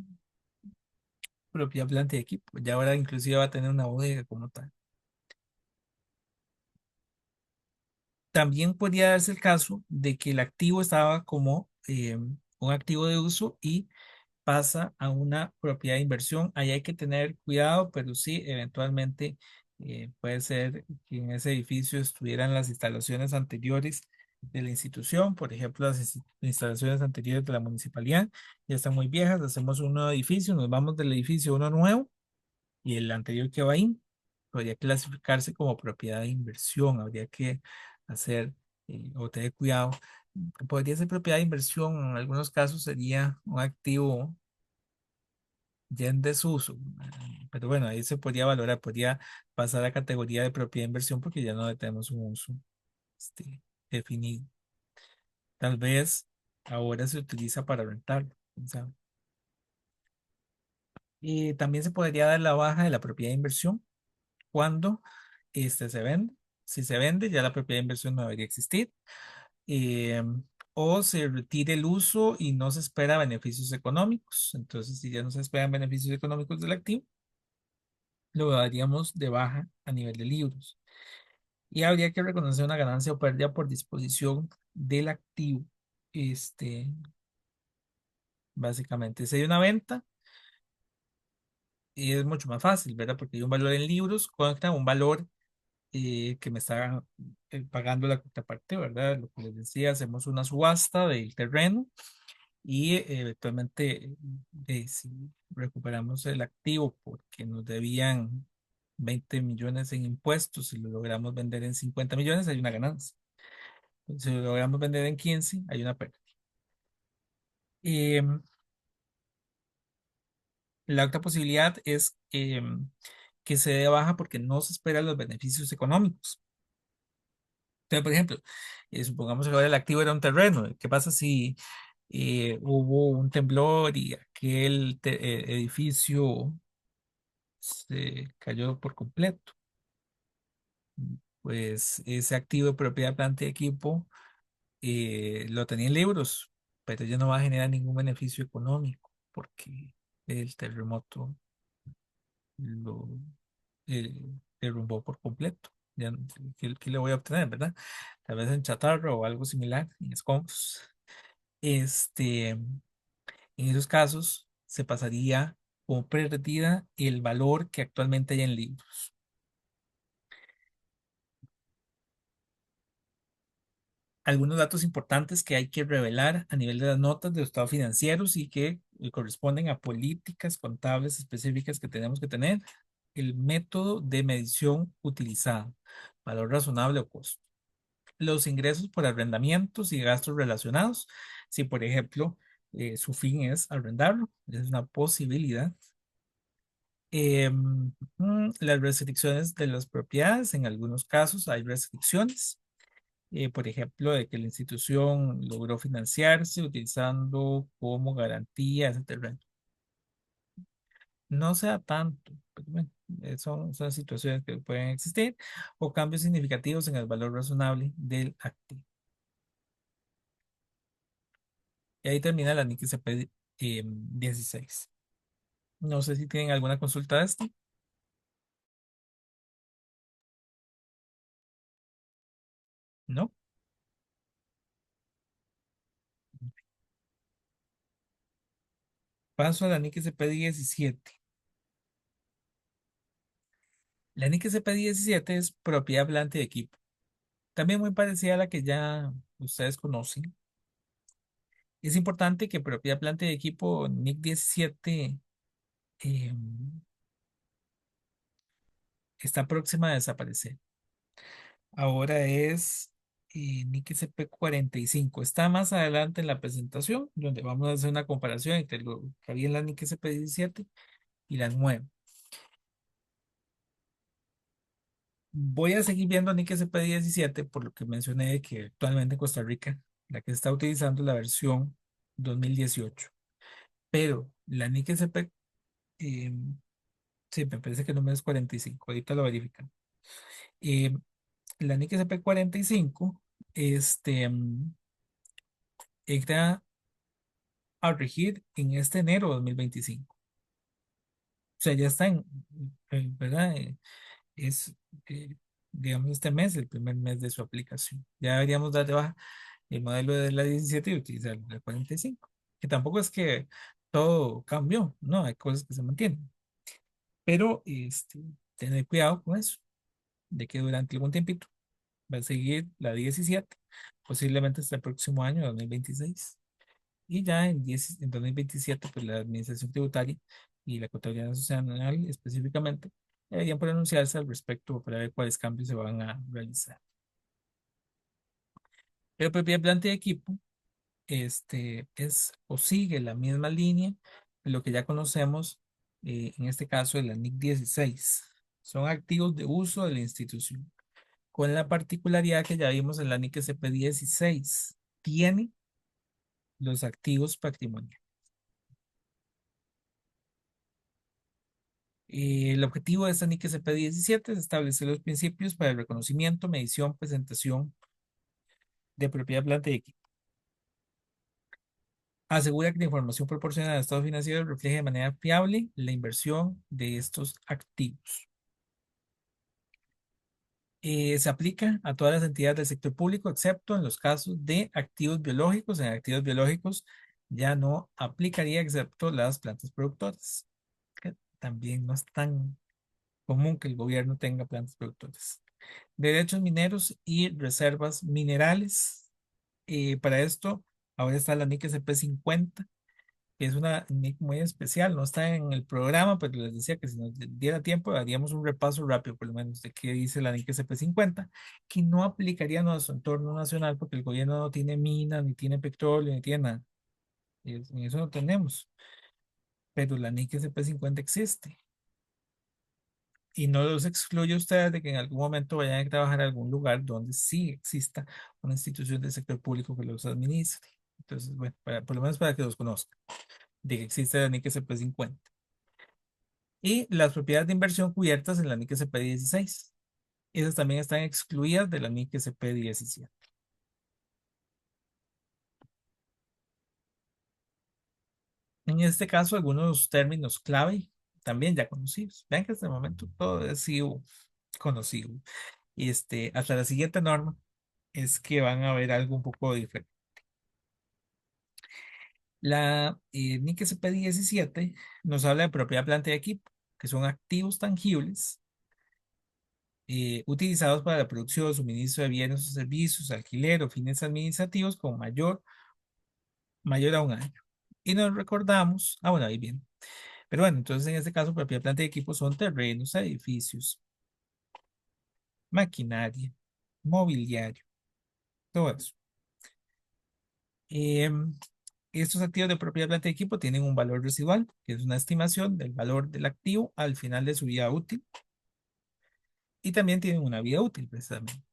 propiedad planta y equipo. Ya ahora inclusive va a tener una bodega como tal. También podría darse el caso de que el activo estaba como un activo de uso y pasa a una propiedad de inversión. Ahí hay que tener cuidado, pero sí, eventualmente puede ser que en ese edificio estuvieran las instalaciones anteriores de la institución, por ejemplo, las instalaciones anteriores de la municipalidad ya están muy viejas, hacemos un nuevo edificio, nos vamos del edificio a uno nuevo y el anterior que va ahí podría clasificarse como propiedad de inversión, habría que hacer o tener cuidado. Podría ser propiedad de inversión, en algunos casos sería un activo ya en desuso, pero bueno, ahí se podría valorar, podría pasar a categoría de propiedad de inversión porque ya no le tenemos un uso este, definido. Tal vez ahora se utiliza para rentarlo, quién sabe. Y también se podría dar la baja de la propiedad de inversión cuando se vende. Si se vende, ya la propiedad de inversión no debería existir. eh, o se retire el uso y no se espera beneficios económicos. Entonces, si ya no se esperan beneficios económicos del activo, lo daríamos de baja a nivel de libros. Y habría que reconocer una ganancia o pérdida por disposición del activo. Este, básicamente, si hay una venta, y es mucho más fácil, ¿verdad? Porque hay un valor en libros contra un valor que me está pagando la contraparte, ¿verdad? Lo que les decía, hacemos una subasta del terreno y eventualmente si recuperamos el activo porque nos debían 20 millones en impuestos y lo logramos vender en 50 millones, hay una ganancia. Si lo logramos vender en 15, hay una pérdida. La otra posibilidad es que se dé baja porque no se esperan los beneficios económicos. Entonces, por ejemplo, supongamos que ahora el activo era un terreno. ¿Qué pasa si hubo un temblor y aquel edificio se cayó por completo? Pues ese activo de propiedad, planta y equipo lo tenía en libros, pero ya no va a generar ningún beneficio económico porque el terremoto lo eh, derrumbó por completo. Ya, ¿qué le voy a obtener, verdad? Tal vez en chatarra o algo similar, en escombros. En esos casos se pasaría como pérdida el valor que actualmente hay en libros. Algunos datos importantes que hay que revelar a nivel de las notas de los estados financieros y que corresponden a políticas contables específicas que tenemos que tener. El método de medición utilizado, valor razonable o costo. Los ingresos por arrendamientos y gastos relacionados. Si, por ejemplo, su fin es arrendarlo, es una posibilidad. Las restricciones de las propiedades, en algunos casos hay restricciones, por ejemplo, de que la institución logró financiarse utilizando como garantía ese terreno. No sea tanto, pero bueno, son situaciones que pueden existir, o cambios significativos en el valor razonable del activo. Y ahí termina la NIC-CP 16. No sé si tienen alguna consulta de esto. ¿No? Paso a la NIC-CP 17. La NIC-CP 17 es propiedad hablante de equipo. También muy parecida a la que ya ustedes conocen. Es importante que propiedad planta de equipo NIC 17 eh, está próxima a desaparecer. Ahora es NIC CP 45. Está más adelante en la presentación, donde vamos a hacer una comparación entre lo que había en la NIC CP 17 y la nueva. Voy a seguir viendo NIC CP 17 por lo que mencioné de que actualmente en Costa Rica la que se está utilizando es la versión 2018. Pero la NIC CP, eh, sí, me parece que el número es 45. Ahorita lo verifican. Eh, la NIC CP 45 entra a regir en este enero de 2025. O sea, ya está ¿verdad? Es, eh, digamos, este mes, el primer mes de su aplicación. Ya deberíamos dar de baja el modelo de la 17 y utilizar la 45. Que tampoco es que todo cambió, no, hay cosas que se mantienen. Pero tener cuidado con eso, de que durante algún tiempito va a seguir la 17, posiblemente hasta el próximo año, 2026. Y ya en 2027, pues la Administración Tributaria y la Contabilidad Nacional específicamente deberían pronunciarse al respecto para ver cuáles cambios se van a realizar. Pero propiedad planta de equipo es o sigue la misma línea de lo que ya conocemos, en este caso de la NIC 16. Son activos de uso de la institución, con la particularidad que ya vimos en la NIC CP 16. Tiene los activos patrimoniales. El objetivo de esta NIC CP 17 es establecer los principios para el reconocimiento, medición, presentación de propiedad, planta y equipo. Asegura que la información proporcionada al estado financiero refleje de manera fiable la inversión de estos activos. Se aplica a todas las entidades del sector público, excepto en los casos de activos biológicos. En activos biológicos ya no aplicaría, excepto las plantas productoras, que también no es tan común que el gobierno tenga plantas productoras. Derechos mineros y reservas minerales. Para esto, ahora está la NIC SP50, que es una NIC muy especial, no está en el programa, pero les decía que si nos diera tiempo, haríamos un repaso rápido, por lo menos, de qué dice la NIC SP50, que no aplicaría a nuestro entorno nacional porque el gobierno no tiene minas, ni tiene petróleo, ni tiene nada. En eso no tenemos, pero la NIC SP50 existe. Y no los excluye a ustedes de que en algún momento vayan a trabajar en algún lugar donde sí exista una institución del sector público que los administre. Entonces, bueno, por lo menos para que los conozcan, de que existe la NIC SP 50. Y las propiedades de inversión cubiertas en la NIC SP 16. Esas también están excluidas de la NIC SP 17. En este caso, algunos términos clave también ya conocidos. Vean que hasta el momento todo ha sido conocido. Y hasta la siguiente norma es que van a ver algo un poco diferente. La NIC SP 17 nos habla de propiedad, planta y equipo, que son activos tangibles utilizados para la producción o suministro de bienes o servicios, alquiler o fines administrativos con mayor a un año. Y nos recordamos, bueno, ahí bien. Pero bueno, entonces en este caso, propiedad, planta y equipo son terrenos, edificios, maquinaria, mobiliario, todo eso. Em, Estos activos de propiedad, planta y equipo tienen un valor residual, que es una estimación del valor del activo al final de su vida útil, y también tienen una vida útil, precisamente.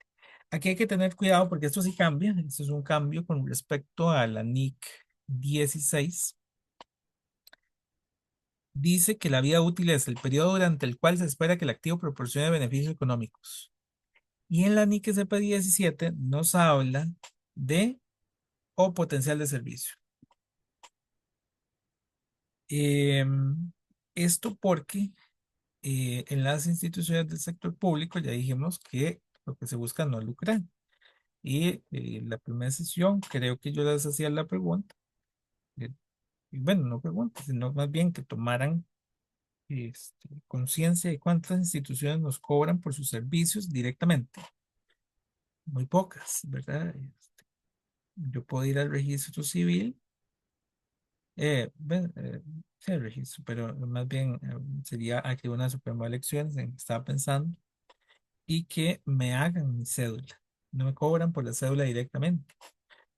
Aquí hay que tener cuidado porque esto sí cambia. Esto es un cambio con respecto a la NIC 16. Dice que la vida útil es el periodo durante el cual se espera que el activo proporcione beneficios económicos. Y en la NIC SP 17 nos habla de o potencial de servicio. Esto porque en las instituciones del sector público ya dijimos que lo que se busca no es lucrar. Y la primera sesión creo que yo les hacía la pregunta, eh, y bueno, no pregunta, sino más bien que tomaran conciencia de cuántas instituciones nos cobran por sus servicios directamente. Muy pocas, ¿verdad? Yo puedo ir al registro civil, sí, el registro, pero más bien sería aquí una suprema elecciones en que estaba pensando y que me hagan mi cédula. No me cobran por la cédula directamente.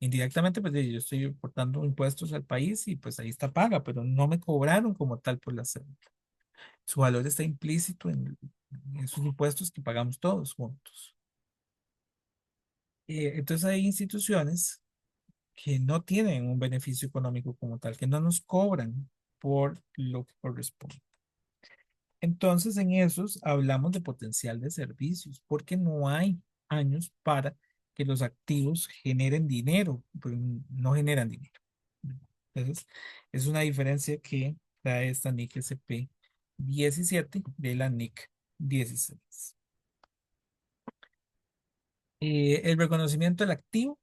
Indirectamente, pues yo estoy aportando impuestos al país y pues ahí está paga, pero no me cobraron como tal por la cédula. Su valor está implícito en esos impuestos que pagamos todos juntos. Entonces hay instituciones que no tienen un beneficio económico como tal, que no nos cobran por lo que corresponde. Entonces, en esos hablamos de potencial de servicios, porque no hay años para que los activos generen dinero, pues no generan dinero. Entonces, es una diferencia que trae esta NIC SP 17 de la NIC 16. El reconocimiento del activo,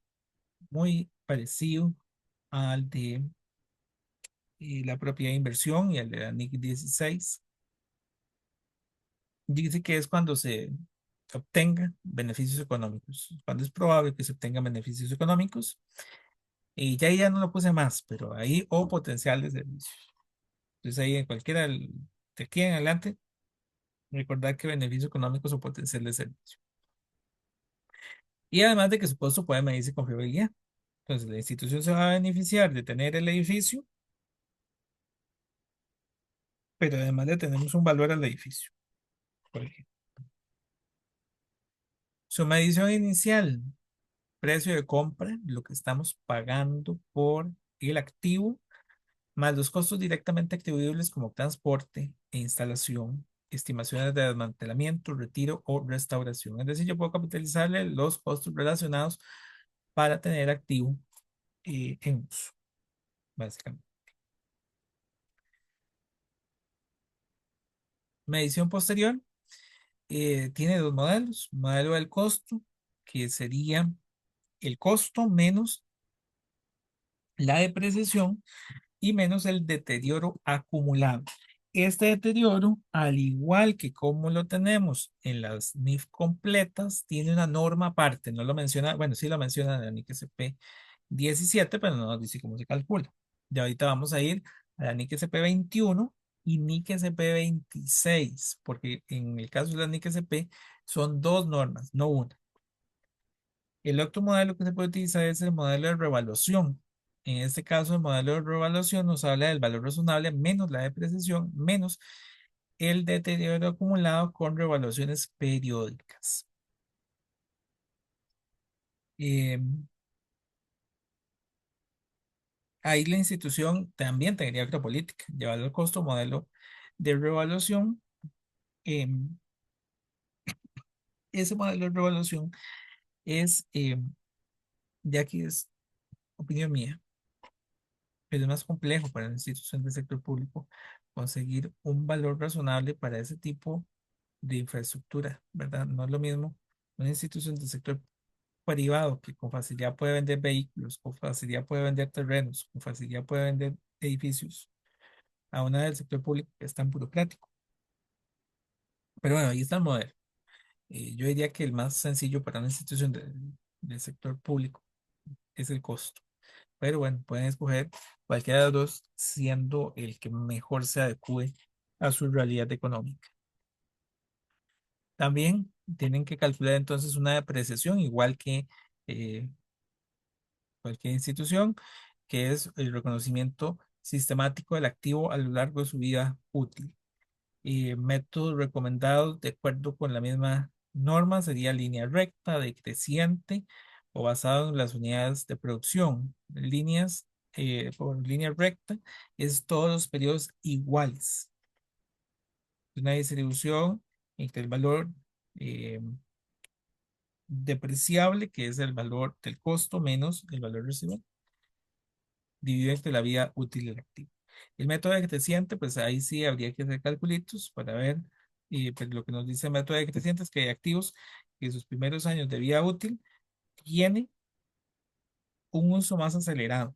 muy parecido al de la propiedad de inversión y al de la NIC 16. Dice que es cuando se obtenga beneficios económicos, cuando es probable que se obtengan beneficios económicos. Y ya no lo puse más, pero ahí o potencial de servicios. Entonces ahí en cualquiera de aquí en adelante, recordar que beneficios económicos o potencial de servicio. Y además de que su costo puede medirse con fiabilidad. Entonces la institución se va a beneficiar de tener el edificio, pero además le tenemos un valor al edificio, por ejemplo. Su medición inicial, precio de compra, lo que estamos pagando por el activo, más los costos directamente atribuibles como transporte e instalación, estimaciones de desmantelamiento, retiro o restauración. Es decir, yo puedo capitalizarle los costos relacionados para tener activo en uso, básicamente. Medición posterior tiene dos modelos. Modelo del costo, que sería el costo menos la depreciación y menos el deterioro acumulado. Este deterioro, al igual que como lo tenemos en las NIF completas, tiene una norma aparte. No lo menciona, bueno, sí lo menciona en la NIC SP 17, pero no nos dice cómo se calcula. Ya ahorita vamos a ir a la NIC SP 21 y NIC SP 26, porque en el caso de la NIC SP son dos normas, no una. El otro modelo que se puede utilizar es el modelo de revaluación. En este caso, el modelo de revaluación nos habla del valor razonable menos la depreciación, menos el deterioro acumulado con revaluaciones periódicas. Eh, Ahí la institución también tendría otra política, llevar el costo modelo de revaluación. em, Ese modelo de revaluación es, ya que es opinión mía, pero es más complejo para la institución del sector público conseguir un valor razonable para ese tipo de infraestructura, ¿verdad? No es lo mismo una institución del sector privado que con facilidad puede vender vehículos, con facilidad puede vender terrenos, con facilidad puede vender edificios, a una del sector público que es tan burocrático. Pero bueno, ahí está el modelo. Yo diría que el más sencillo para una institución del sector público es el costo. Pero bueno, pueden escoger cualquiera de los dos, siendo el que mejor se adecue a su realidad económica. También tienen que calcular entonces una depreciación, igual que eh, cualquier institución, que es el reconocimiento sistemático del activo a lo largo de su vida útil. Métodos recomendados de acuerdo con la misma norma sería línea recta, decreciente o basado en las unidades de producción. Líneas por línea recta es todos los periodos iguales. Una distribución entre el valor eh, depreciable, que es el valor del costo menos el valor residual, dividido entre la vida útil del activo. El método decreciente, pues ahí sí habría que hacer calculitos para ver, pues lo que nos dice el método decreciente es que hay activos que en sus primeros años de vida útil tienen un uso más acelerado.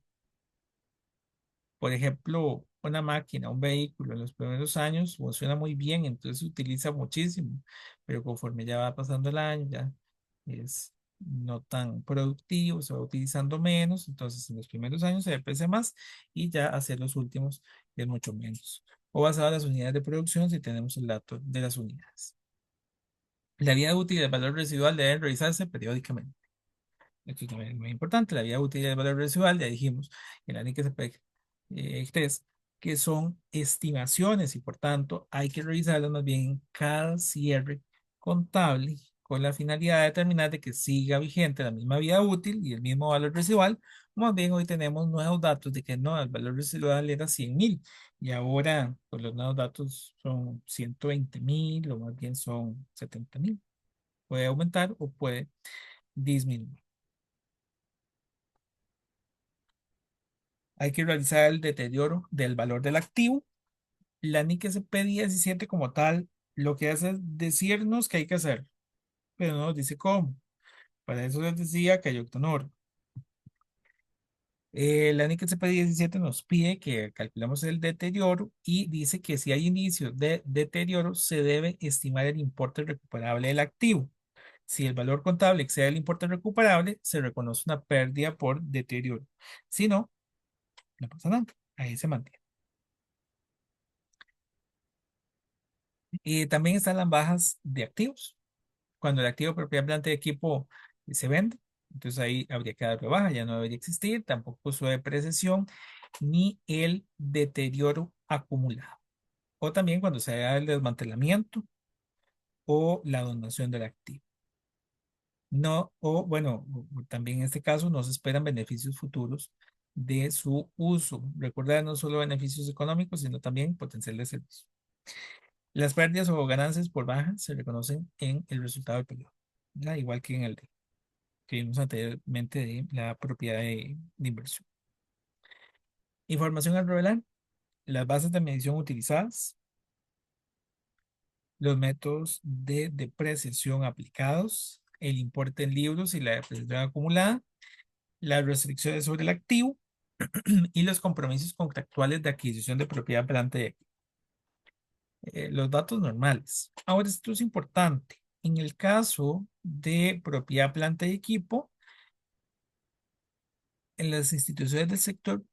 Por ejemplo, una máquina, un vehículo en los primeros años funciona muy bien, entonces se utiliza muchísimo, pero conforme ya va pasando el año, ya es no tan productivo, se va utilizando menos, entonces en los primeros años se deprecia más y ya hacia los últimos es mucho menos. O basado en las unidades de producción si tenemos el dato de las unidades. La vida útil del valor residual debe revisarse periódicamente. Esto también es muy importante, la vida útil del valor residual, ya dijimos, el ANICSP 3, que son estimaciones y por tanto hay que revisarlas más bien en cada cierre contable con la finalidad de determinar de que siga vigente la misma vida útil y el mismo valor residual. Más bien hoy tenemos nuevos datos de que no, el valor residual era 100.000 y ahora pues, los nuevos datos son 120.000 o más bien son 70.000. Puede aumentar o puede disminuir. Hay que realizar el deterioro del valor del activo. La NIC SP 17 como tal, lo que hace es decirnos que hay que hacer, pero no nos dice cómo. Para eso les decía que hay octanor. La NIC SP 17 nos pide que calculemos el deterioro y dice que si hay indicios de deterioro, se debe estimar el importe recuperable del activo. Si el valor contable excede el importe recuperable, se reconoce una pérdida por deterioro. Si no, no pasa nada. Ahí se mantiene. También están las bajas de activos. Cuando el activo propiedad planta de equipo se vende, entonces ahí habría que darle baja, ya no debería existir, tampoco su depreciación ni el deterioro acumulado. O también cuando se haga el desmantelamiento o la donación del activo. No, o bueno, también en este caso no se esperan beneficios futuros de su uso. Recuerda, no solo beneficios económicos, sino también potencial de servicio. Las pérdidas o ganancias por baja se reconocen en el resultado del periodo, ¿verdad? Igual que en el que vimos anteriormente de la propiedad de inversión. Información al revelar, las bases de medición utilizadas, los métodos de depreciación aplicados, el importe en libros y la depreciación acumulada, las restricciones sobre el activo y los compromisos contractuales de adquisición de propiedad planta y los datos normales. Ahora, esto es importante. En el caso de propiedad, planta y equipo, en las instituciones del sector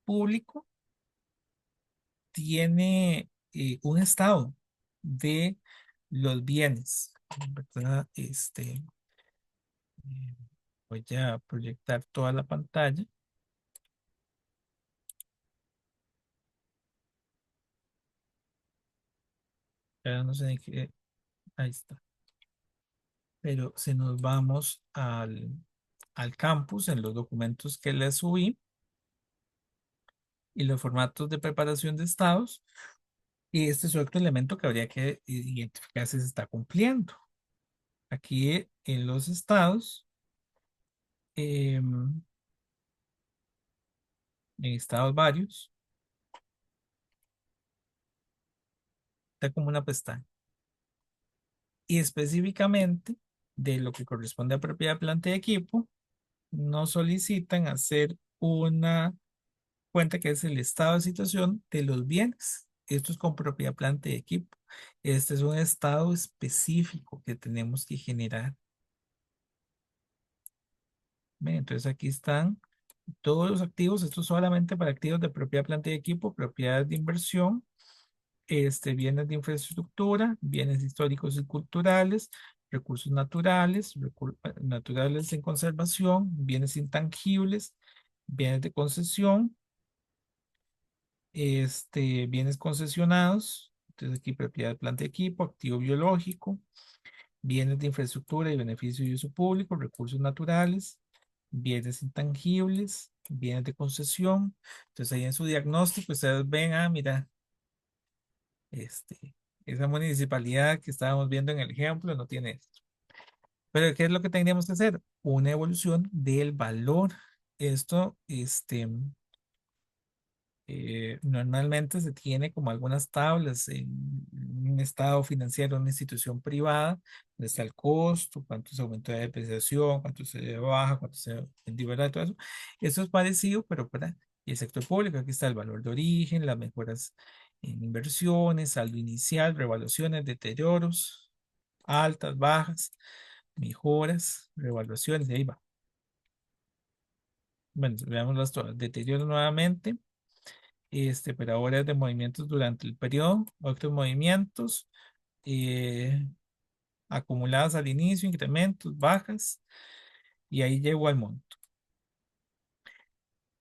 público tiene un estado de los bienes, ¿verdad? Voy a proyectar toda la pantalla. Ya no sé ni qué, ahí está. Pero si nos vamos al campus, en los documentos que les subí y los formatos de preparación de estados, y este es otro elemento que habría que identificar si se está cumpliendo. Aquí en los estados, en estados varios, está como una pestaña. Y específicamente de lo que corresponde a propiedad, planta y equipo, nos solicitan hacer una cuenta que es el estado de situación de los bienes. Esto es con propiedad, planta y equipo. Este es un estado específico que tenemos que generar. Bien, entonces aquí están todos los activos. Esto es solamente para activos de propiedad, planta y equipo, propiedades de inversión, bienes de infraestructura, bienes históricos y culturales, recursos naturales, naturales en conservación, bienes intangibles, bienes de concesión, bienes concesionados, entonces aquí propiedad, planta y equipo, activo biológico, bienes de infraestructura y beneficio y uso público, recursos naturales, bienes intangibles, bienes de concesión. Entonces ahí en su diagnóstico ustedes ven, mira, este, esa municipalidad que estábamos viendo en el ejemplo no tiene esto. Pero ¿qué es lo que tendríamos que hacer? Una evolución del valor. Esto, normalmente se tiene como algunas tablas en un estado financiero de una institución privada, donde está el costo, cuánto se aumentó la depreciación, cuánto se baja, cuánto se vendió, ¿verdad? Todo eso. Eso es parecido, pero para el sector público, aquí está el valor de origen, las mejoras en inversiones, saldo inicial, revaluaciones, deterioros, altas, bajas, mejoras, revaluaciones, y ahí va. Bueno, veámoslas todas. Deterioro nuevamente, pero ahora es de movimientos durante el periodo, otros movimientos eh, acumulados al inicio, incrementos, bajas, y ahí llego al monto.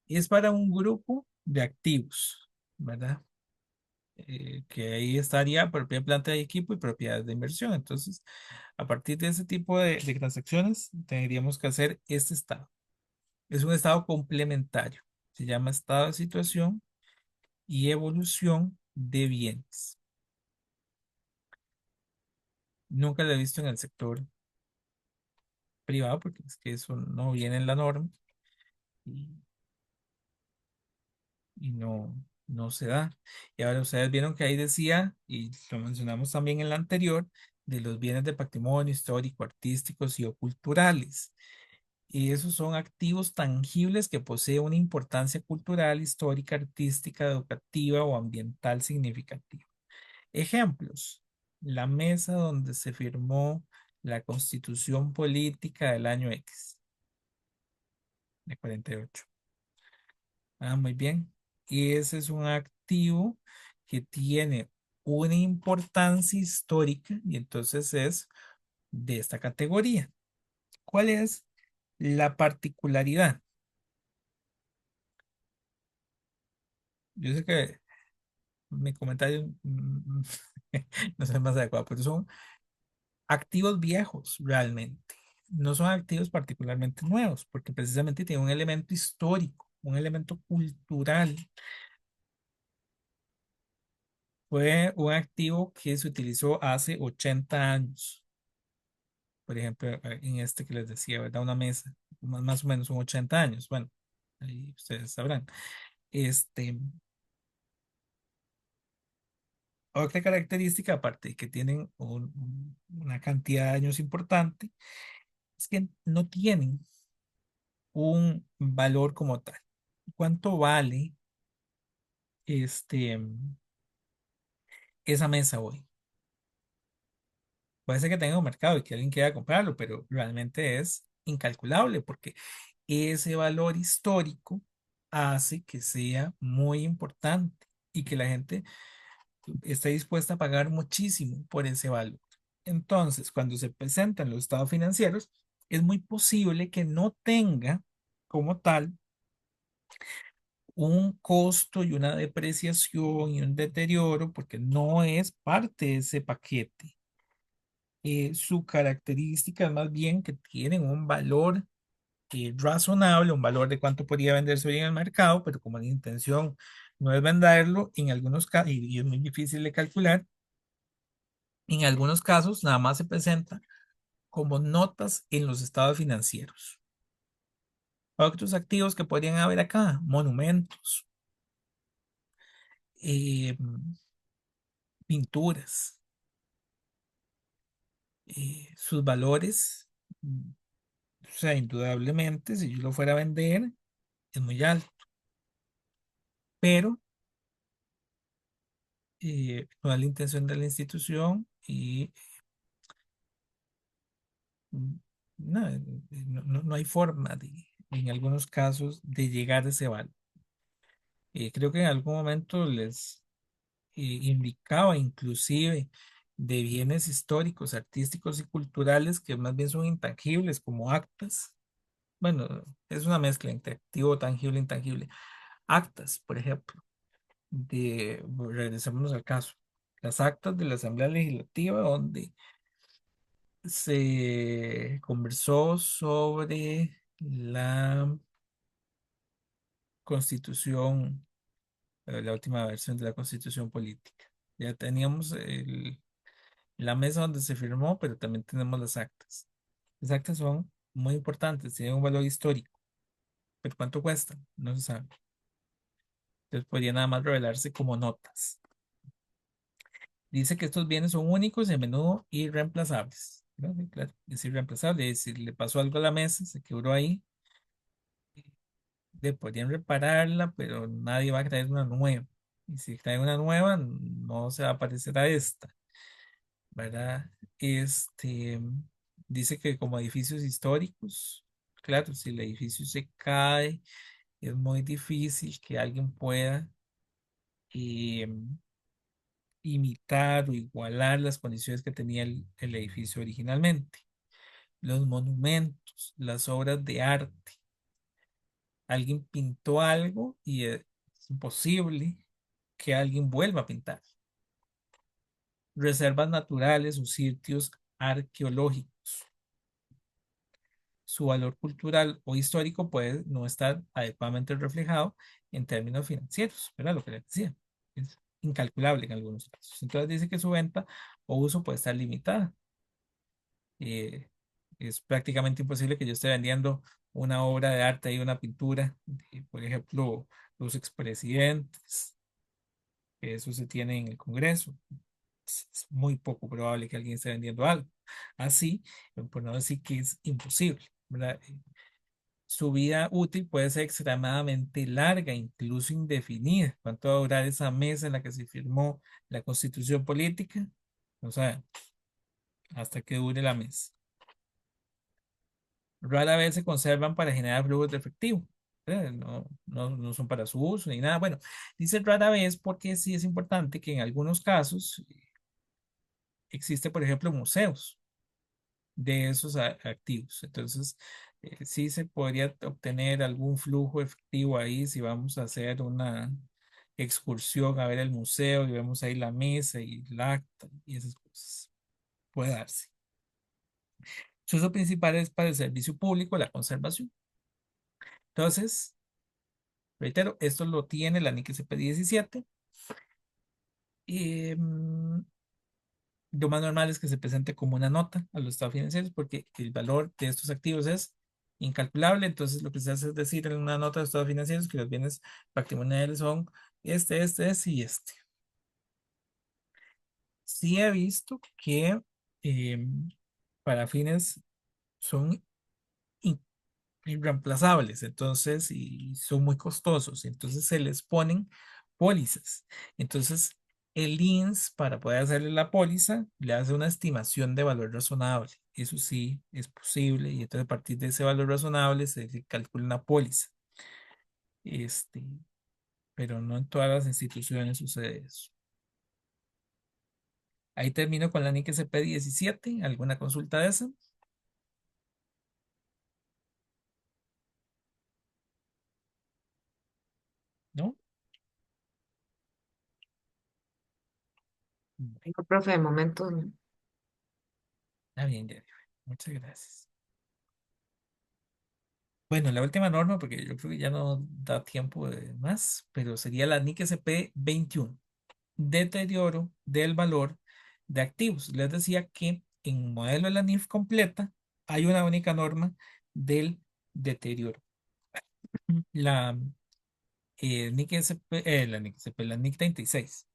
Y es para un grupo de activos, ¿verdad? Que ahí estaría propiedad, planta de equipo y propiedades de inversión. Entonces, a partir de ese tipo de transacciones, tendríamos que hacer este estado. Es un estado complementario. Se llama estado de situación y evolución de bienes. Nunca lo he visto en el sector privado porque es que eso no viene en la norma y, y no se da. Y ahora ustedes vieron que ahí decía, y lo mencionamos también en la anterior, de los bienes de patrimonio histórico, artísticos y o culturales. Y esos son activos tangibles que poseen una importancia cultural, histórica, artística, educativa o ambiental significativa. Ejemplos: la mesa donde se firmó la Constitución Política del año X, de 48. Muy bien. Y ese es un activo que tiene una importancia histórica y entonces es de esta categoría. ¿Cuál es la particularidad? Yo sé que mi comentario no es el más adecuado, pero son activos viejos realmente. No son activos particularmente nuevos, porque precisamente tienen un elemento histórico, un elemento cultural. Fue un activo que se utilizó hace 80 años. Por ejemplo, en este que les decía, ¿verdad? Una mesa, más o menos son 80 años. Bueno, ahí ustedes sabrán. Este, Otra característica, aparte de que tienen una cantidad de años importante, es que no tienen un valor como tal. ¿Cuánto vale este, esa mesa hoy? Puede ser que tenga un mercado y que alguien quiera comprarlo, pero realmente es incalculable porque ese valor histórico hace que sea muy importante y que la gente esté dispuesta a pagar muchísimo por ese valor. Entonces, cuando se presentan los estados financieros, es muy posible que no tenga como tal un costo y una depreciación y un deterioro porque no es parte de ese paquete. Su característica es más bien que tienen un valor razonable, un valor de cuánto podría venderse hoy en el mercado, pero como la intención no es venderlo, en algunos casos, y es muy difícil de calcular, en algunos casos nada más se presenta como notas en los estados financieros. Otros activos que podrían haber acá, monumentos, eh, pinturas, sus valores, o sea, indudablemente, si yo lo fuera a vender, es muy alto, pero no es la intención de la institución y mm, no, no hay forma en algunos casos de llegar a ese valor. Creo que en algún momento les indicaba inclusive de bienes históricos, artísticos y culturales que más bien son intangibles, como actas. Bueno, es una mezcla entre activo, tangible e intangible. Actas, por ejemplo, regresémonos al caso, las actas de la Asamblea Legislativa donde se conversó sobre la constitución, la última versión de la constitución política. Ya teníamos la mesa donde se firmó, pero también tenemos las actas. Las actas son muy importantes, tienen un valor histórico, pero ¿cuánto cuestan? No se sabe. Entonces podría nada más revelarse como notas. Dice que estos bienes son únicos y a menudo irreemplazables. ¿No? Sí, claro, es irreemplazable. Si le pasó algo a la mesa, se quebró ahí, le podrían repararla, pero nadie va a traer una nueva. Y si trae una nueva, no se va a parecer a esta, ¿verdad? Este, dice que como edificios históricos, claro, si el edificio se cae, es muy difícil que alguien pueda eh, imitar o igualar las condiciones que tenía el edificio originalmente. Los monumentos, las obras de arte. Alguien pintó algo y es imposible que alguien vuelva a pintar. Reservas naturales o sitios arqueológicos. Su valor cultural o histórico puede no estar adecuadamente reflejado en términos financieros, ¿verdad? Lo que les decía. Es incalculable en algunos casos. Entonces dice que su venta o uso puede estar limitada. eh, es prácticamente imposible que yo esté vendiendo una obra de arte y una pintura, por ejemplo, los expresidentes, que eso se tiene en el Congreso. Es muy poco probable que alguien esté vendiendo algo así, por no decir que es imposible, ¿verdad? Su vida útil puede ser extremadamente larga, incluso indefinida. ¿Cuánto va a durar esa mesa en la que se firmó la Constitución política? O sea, hasta que dure la mesa. Rara vez se conservan para generar flujos de efectivo. No son para su uso ni nada. Bueno, dice rara vez porque sí es importante que en algunos casos existe, por ejemplo, museos de esos activos. Entonces, sí se podría obtener algún flujo efectivo ahí si vamos a hacer una excursión a ver el museo y vemos ahí la mesa y el acta y esas cosas. Puede darse. Su uso principal es para el servicio público, la conservación. Entonces, reitero, esto lo tiene la NIC CP17. Y lo más normal es que se presente como una nota a los estados financieros porque el valor de estos activos es incalculable. Entonces, lo que se hace es decir en una nota de estados financieros que los bienes patrimoniales son este y este. Sí he visto que para fines son irreemplazables, entonces, y son muy costosos, entonces se les ponen pólizas. Entonces, el INS, para poder hacerle la póliza, le hace una estimación de valor razonable. Eso sí es posible, y entonces a partir de ese valor razonable se le calcula una póliza. Este, pero no en todas las instituciones sucede eso. Ahí termino con la NIC CP17. ¿Alguna consulta de esa? No, profe, de momento no. Está bien, Jennifer. Muchas gracias. Bueno, la última norma, porque yo creo que ya no da tiempo de más, pero sería la NIC SP 21. Deterioro del valor de activos. Les decía que en modelo de la NIF completa hay una única norma del deterioro. La NIC SP, la NIC SP, la NIC 36.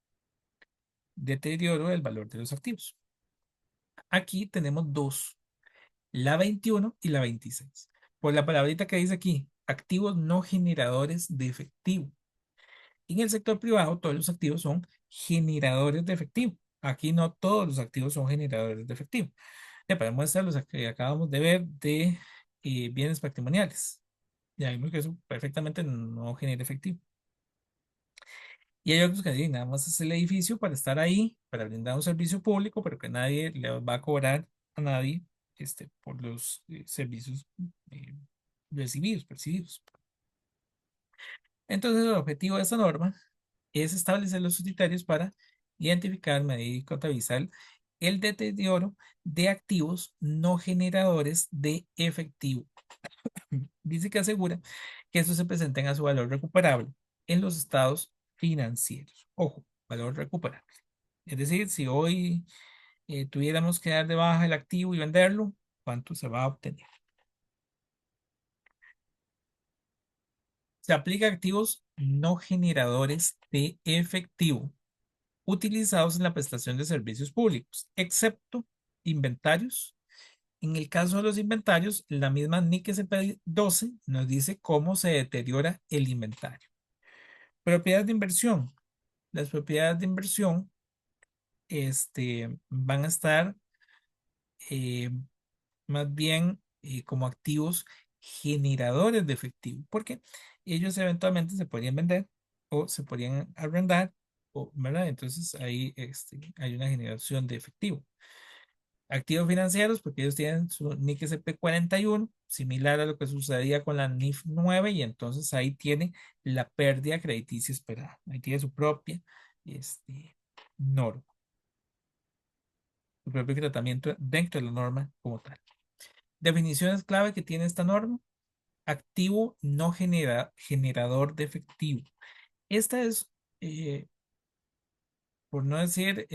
Deterioro del valor de los activos. Aquí tenemos dos, la 21 y la 26. Por la palabrita que dice aquí, activos no generadores de efectivo. En el sector privado, todos los activos son generadores de efectivo. Aquí no todos los activos son generadores de efectivo. Para muestra los que acabamos de ver de bienes patrimoniales. Ya vimos que eso perfectamente no genera efectivo. Y hay otros que dicen, nada más es el edificio para estar ahí, para brindar un servicio público, pero que nadie le va a cobrar a nadie por los servicios eh, recibidos, percibidos. Entonces, el objetivo de esta norma es establecer los criterios para identificar, medir y contabilizar el deterioro de activos no generadores de efectivo. Dice que asegura que estos se presenten a su valor recuperable en los estados financieros. Ojo, valor recuperable. Es decir, si hoy tuviéramos que dar de baja el activo y venderlo, ¿cuánto se va a obtener? Se aplica a activos no generadores de efectivo utilizados en la prestación de servicios públicos, excepto inventarios. En el caso de los inventarios, la misma NIC SP12 nos dice cómo se deteriora el inventario. Propiedades de inversión. Las propiedades de inversión van a estar eh, más bien como activos generadores de efectivo, porque ellos eventualmente se podrían vender o se podrían arrendar, ¿verdad? Entonces ahí hay una generación de efectivo. Activos financieros, porque ellos tienen su NIC SP41, similar a lo que sucedía con la NIF 9, y entonces ahí tiene la pérdida crediticia esperada. Ahí tiene su propia norma, su propio tratamiento dentro de la norma como tal. Definiciones clave que tiene esta norma: activo no generador de efectivo. Esta es, eh, por no decir,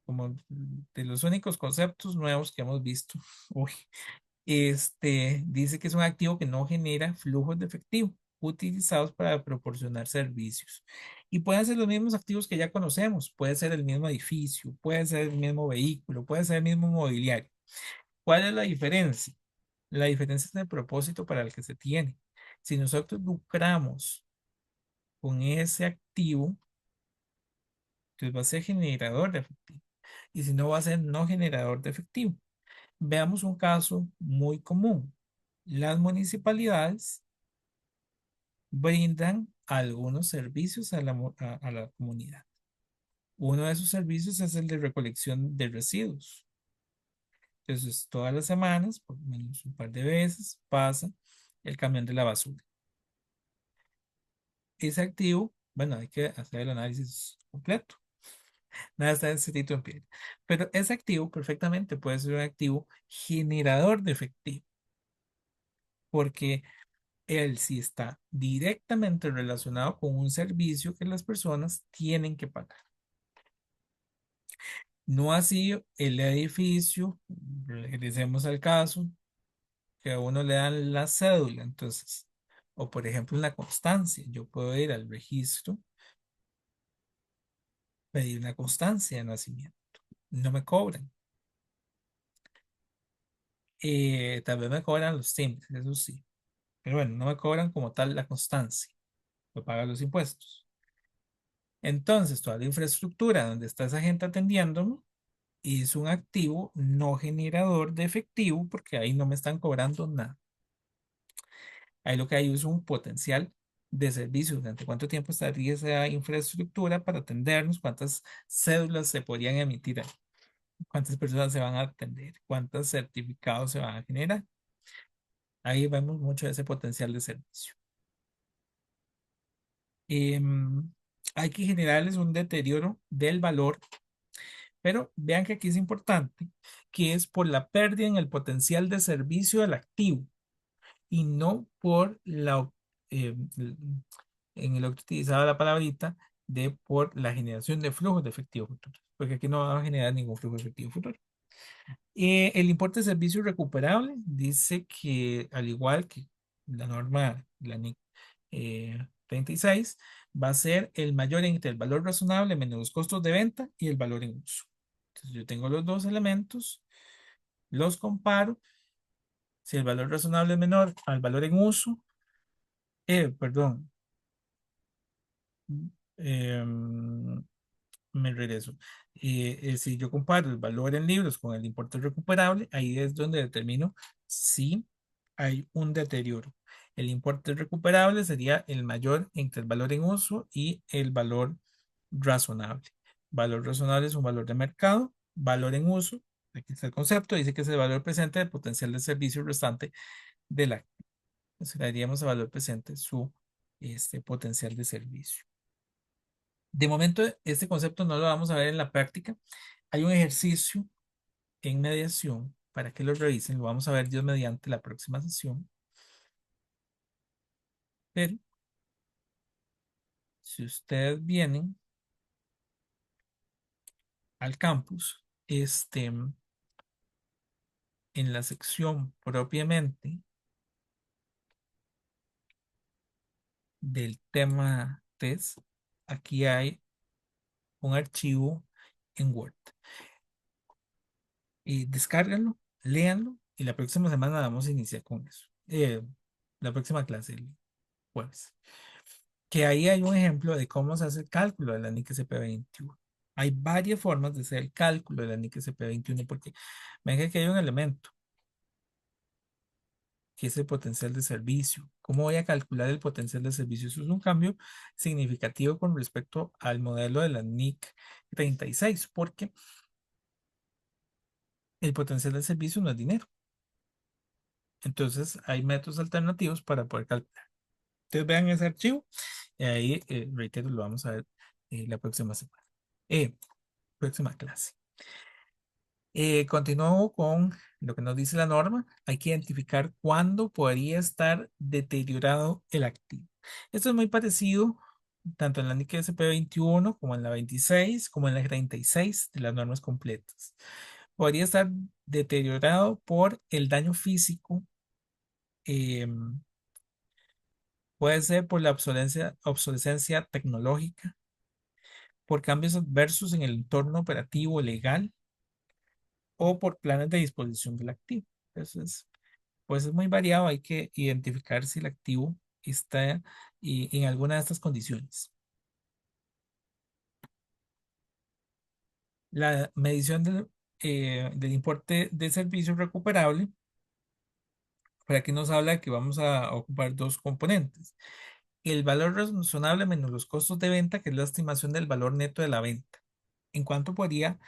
como de los únicos conceptos nuevos que hemos visto hoy. Dice que es un activo que no genera flujos de efectivo utilizados para proporcionar servicios. Y pueden ser los mismos activos que ya conocemos. Puede ser el mismo edificio, puede ser el mismo vehículo, puede ser el mismo mobiliario. ¿Cuál es la diferencia? La diferencia es en el propósito para el que se tiene. Si nosotros lucramos con ese activo, entonces va a ser generador de efectivo. Y si no, va a ser no generador de efectivo. Veamos un caso muy común. Las municipalidades brindan algunos servicios a la comunidad. Uno de esos servicios es el de recolección de residuos. Entonces, todas las semanas, por lo menos un par de veces, pasa el camión de la basura. Ese activo, bueno, hay que hacer el análisis completo. Nada está escrito en piedra. Pero ese activo perfectamente puede ser un activo generador de efectivo, porque él sí está directamente relacionado con un servicio que las personas tienen que pagar. No así el edificio, regresemos al caso, que a uno le dan la cédula, entonces, o por ejemplo en la constancia, yo puedo ir al registro, pedir una constancia de nacimiento, no me cobran. Tal vez me cobran los timbres, eso sí, pero bueno, no me cobran como tal la constancia, lo pagan los impuestos. Entonces, toda la infraestructura donde está esa gente atendiéndome es un activo no generador de efectivo porque ahí no me están cobrando nada. Ahí lo que hay es un potencial de servicio. ¿Durante cuánto tiempo estaría esa infraestructura para atendernos? ¿Cuántas cédulas se podrían emitir ahí? ¿Cuántas personas se van a atender? ¿Cuántos certificados se van a generar? Ahí vemos mucho de ese potencial de servicio. Em, Hay que generarles un deterioro del valor Pero vean que aquí es importante que es por la pérdida en el potencial de servicio del activo y no por eh, en el que utilizaba la palabrita de por la generación de flujos de efectivo futuro, porque aquí no va a generar ningún flujo de efectivo futuro. El importe de servicio recuperable dice que al igual que la norma, la NIC 36, va a ser el mayor entre el valor razonable menos los costos de venta y el valor en uso. Entonces yo tengo los dos elementos, los comparo. Si el valor razonable es menor al valor en uso, perdón, em, me regreso. Si yo comparo el valor en libros con el importe recuperable, ahí es donde determino si hay un deterioro. El importe recuperable sería el mayor entre el valor en uso y el valor razonable. Valor razonable es un valor de mercado, valor en uso, aquí está el concepto, dice que es el valor presente del potencial de servicio restante del activo. Entonces, le daríamos a valor presente su potencial de servicio. De momento, este concepto no lo vamos a ver en la práctica. Hay un ejercicio en mediación para que lo revisen. Lo vamos a ver Dios mediante la próxima sesión. Pero si ustedes vienen al campus, en la sección propiamente del tema test, aquí hay un archivo en Word. Y descárganlo, léanlo y la próxima semana vamos a iniciar con eso. La próxima clase, el jueves. Que ahí hay un ejemplo de cómo se hace el cálculo de la NIC CP21. Hay varias formas de hacer el cálculo de la NIC CP21 porque ven que aquí hay un elemento que es el potencial de servicio. ¿Cómo voy a calcular el potencial de servicio? Eso es un cambio significativo con respecto al modelo de la NIC 36 porque el potencial de servicio no es dinero. Entonces hay métodos alternativos para poder calcular. Ustedes vean ese archivo y ahí, reitero, lo vamos a ver la próxima semana. Próxima clase. Continúo con lo que nos dice la norma. Hay que identificar cuándo podría estar deteriorado el activo. Esto es muy parecido tanto en la NIC SP21 como en la 26, como en la 36 de las normas completas. Podría estar deteriorado por el daño físico, puede ser por la obsolescencia tecnológica, por cambios adversos en el entorno operativo legal o por planes de disposición del activo. Entonces, pues es muy variado, hay que identificar si el activo está en alguna de estas condiciones. La medición del importe de servicio recuperable, por aquí nos habla que vamos a ocupar dos componentes. El valor razonable menos los costos de venta, que es la estimación del valor neto de la venta. ¿En cuánto podría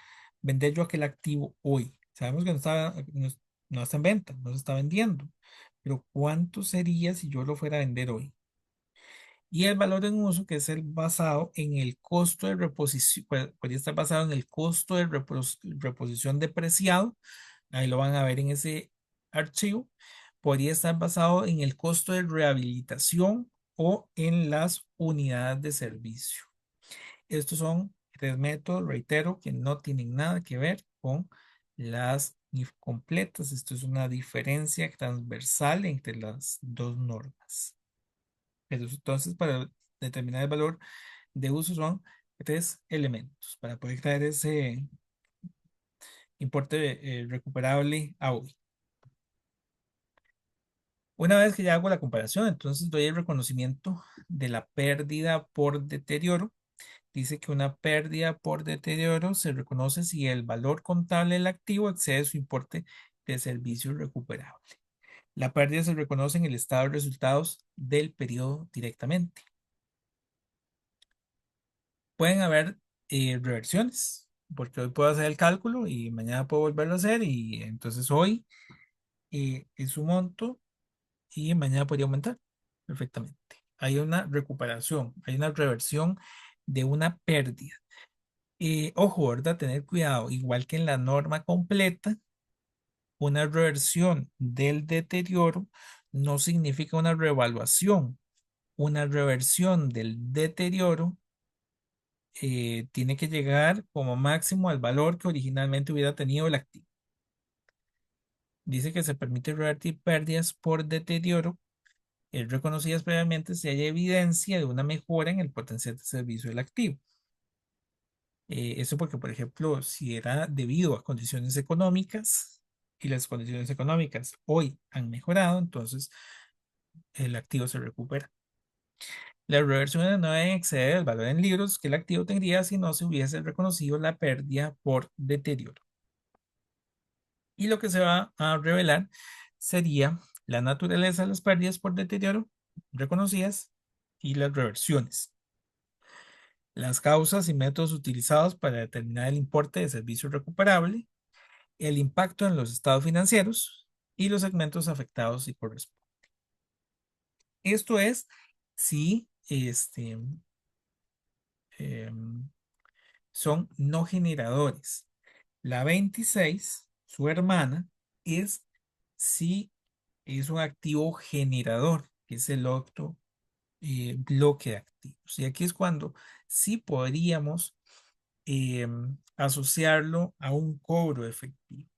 vender yo aquel activo hoy? Sabemos que no está en venta, no se está vendiendo, pero ¿cuánto sería si yo lo fuera a vender hoy? Y el valor en uso, que es el basado en el costo de reposición, podría estar basado en el costo de reposición depreciado, ahí lo van a ver en ese archivo, podría estar basado en el costo de rehabilitación o en las unidades de servicio. Estos son tres métodos, reitero, que no tienen nada que ver con las NIF completas. Esto es una diferencia transversal entre las dos normas. Pero entonces, para determinar el valor de uso son tres elementos para poder traer ese importe recuperable a hoy. Una vez que ya hago la comparación, entonces doy el reconocimiento de la pérdida por deterioro. Dice que una pérdida por deterioro se reconoce si el valor contable del activo excede su importe de servicio recuperable. La pérdida se reconoce en el estado de resultados del periodo directamente. Pueden haber reversiones, porque hoy puedo hacer el cálculo y mañana puedo volverlo a hacer y entonces hoy es su monto y mañana podría aumentar perfectamente. Hay una recuperación, hay una reversión de una pérdida. Ojo, ¿verdad? Tener cuidado, igual que en la norma completa, una reversión del deterioro no significa una revaluación. Una reversión del deterioro tiene que llegar como máximo al valor que originalmente hubiera tenido el activo. Dice que se permite revertir pérdidas por deterioro reconocidas previamente si hay evidencia de una mejora en el potencial de servicio del activo. Eso porque, por ejemplo, si era debido a condiciones económicas y las condiciones económicas hoy han mejorado, entonces el activo se recupera. Las reversiones no deben exceder el valor en libros que el activo tendría si no se hubiese reconocido la pérdida por deterioro. Y lo que se va a revelar sería la naturaleza de las pérdidas por deterioro reconocidas y las reversiones, las causas y métodos utilizados para determinar el importe de servicio recuperable, el impacto en los estados financieros y los segmentos afectados y corresponden. Esto es si em, son no generadores. La 26, su hermana, es si es un activo generador, que es el otro bloque de activos. Y aquí es cuando sí podríamos asociarlo a un cobro efectivo.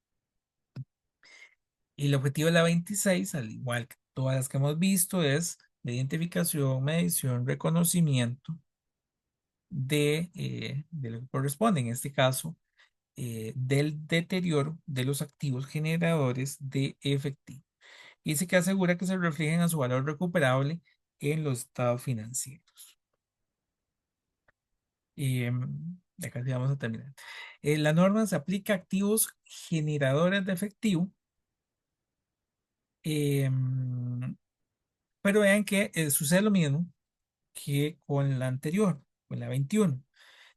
Y el objetivo de la 26, al igual que todas las que hemos visto, es de identificación, medición, reconocimiento de lo que corresponde, en este caso, del deterioro de los activos generadores de efectivo. Y dice que asegura que se reflejen a su valor recuperable en los estados financieros. Acá sí vamos a terminar. La norma se aplica a activos generadores de efectivo, em, pero vean que sucede lo mismo que con la anterior, con la 21.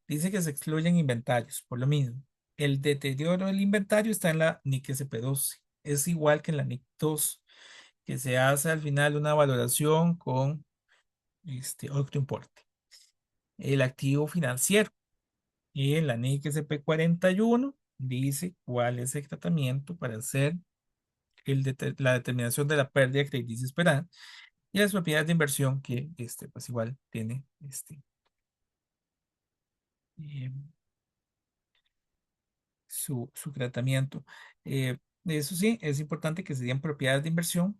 Dice que se excluyen inventarios, por lo mismo. El deterioro del inventario está en la NIC SP12. Es igual que en la NIC 2, que se hace al final una valoración con otro importe. El activo financiero. Y en la NIC SP41 dice cuál es el tratamiento para hacer la determinación de la pérdida crediticia esperada y las propiedades de inversión que pues igual tiene eh, su tratamiento. Eso sí, es importante que se den propiedades de inversión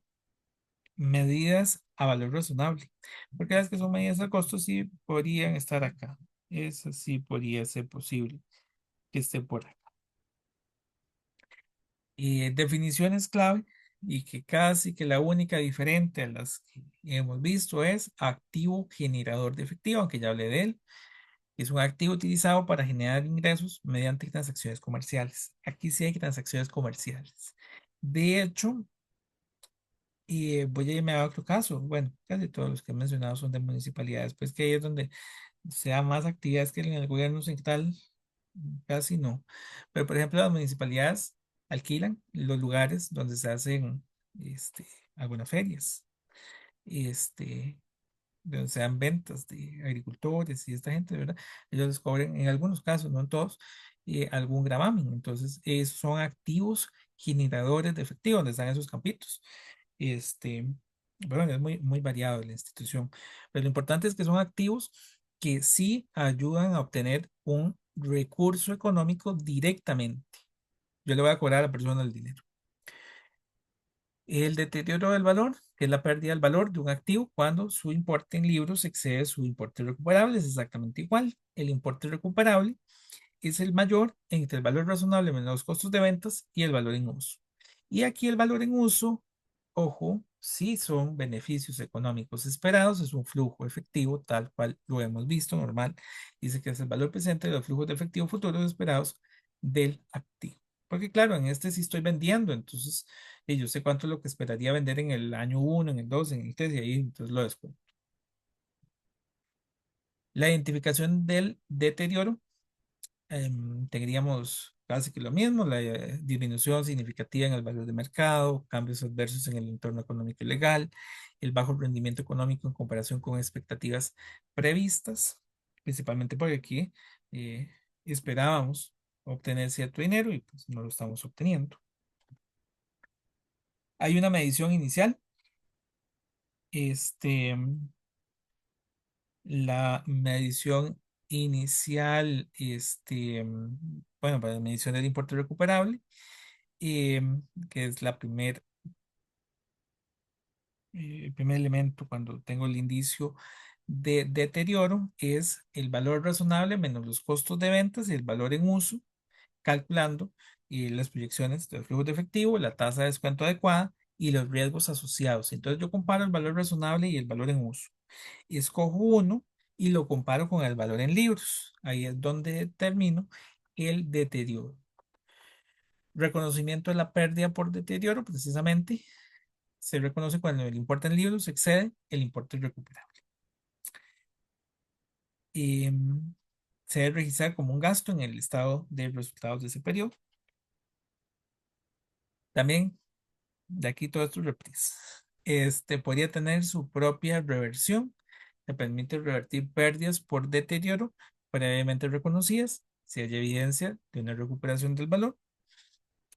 medidas a valor razonable, porque las que son medidas a costo sí podrían estar acá. Eso sí podría ser posible que esté por acá. Definiciones clave y que casi que la única diferente a las que hemos visto es activo generador de efectivo, aunque ya hablé de él. Es un activo utilizado para generar ingresos mediante transacciones comerciales. Aquí sí hay transacciones comerciales. De hecho, voy a irme a otro caso. Bueno, casi todos los que he mencionado son de municipalidades, pues que ahí es donde sea más actividades que en el gobierno central, casi no. Pero, por ejemplo, las municipalidades alquilan los lugares donde se hacen este, algunas ferias. Este, donde sean ventas de agricultores y esta gente, ¿verdad? Ellos les cobran, en algunos casos, no en todos, algún gravamen. Entonces, esos son activos generadores de efectivo, donde están esos campitos. Este, bueno, es muy, muy variado la institución, pero lo importante es que son activos que sí ayudan a obtener un recurso económico directamente. Yo le voy a cobrar a la persona el dinero. El deterioro del valor, que es la pérdida del valor de un activo cuando su importe en libros excede su importe recuperable, es exactamente igual. El importe recuperable es el mayor entre el valor razonable menos los costos de ventas y el valor en uso. Y aquí el valor en uso, ojo, sí son beneficios económicos esperados, es un flujo efectivo tal cual lo hemos visto normal. Dice que es el valor presente de los flujos de efectivo futuros esperados del activo. Porque claro, en este sí estoy vendiendo, entonces yo sé cuánto es lo que esperaría vender en el año uno, en el 2, en el 3 y ahí entonces lo descuento. La identificación del deterioro, tendríamos casi que lo mismo, la disminución significativa en el valor de mercado, cambios adversos en el entorno económico y legal, el bajo rendimiento económico en comparación con expectativas previstas, principalmente porque aquí esperábamos obtener cierto dinero y pues no lo estamos obteniendo. Hay una medición inicial. Este, la medición inicial, bueno, para la medición del importe recuperable, que es el primer elemento cuando tengo el indicio de deterioro, es el valor razonable menos los costos de ventas y el valor en uso, calculando las proyecciones del flujo de efectivo, la tasa de descuento adecuada y los riesgos asociados. Entonces yo comparo el valor razonable y el valor en uso. Y escojo uno y lo comparo con el valor en libros. Ahí es donde determino el deterioro. Reconocimiento de la pérdida por deterioro, precisamente, se reconoce cuando el importe en libros excede el importe recuperable. Se debe registrar como un gasto en el estado de resultados de ese periodo. También, de aquí todo esto reprise. Podría tener su propia reversión. Le permite revertir pérdidas por deterioro previamente reconocidas si hay evidencia de una recuperación del valor.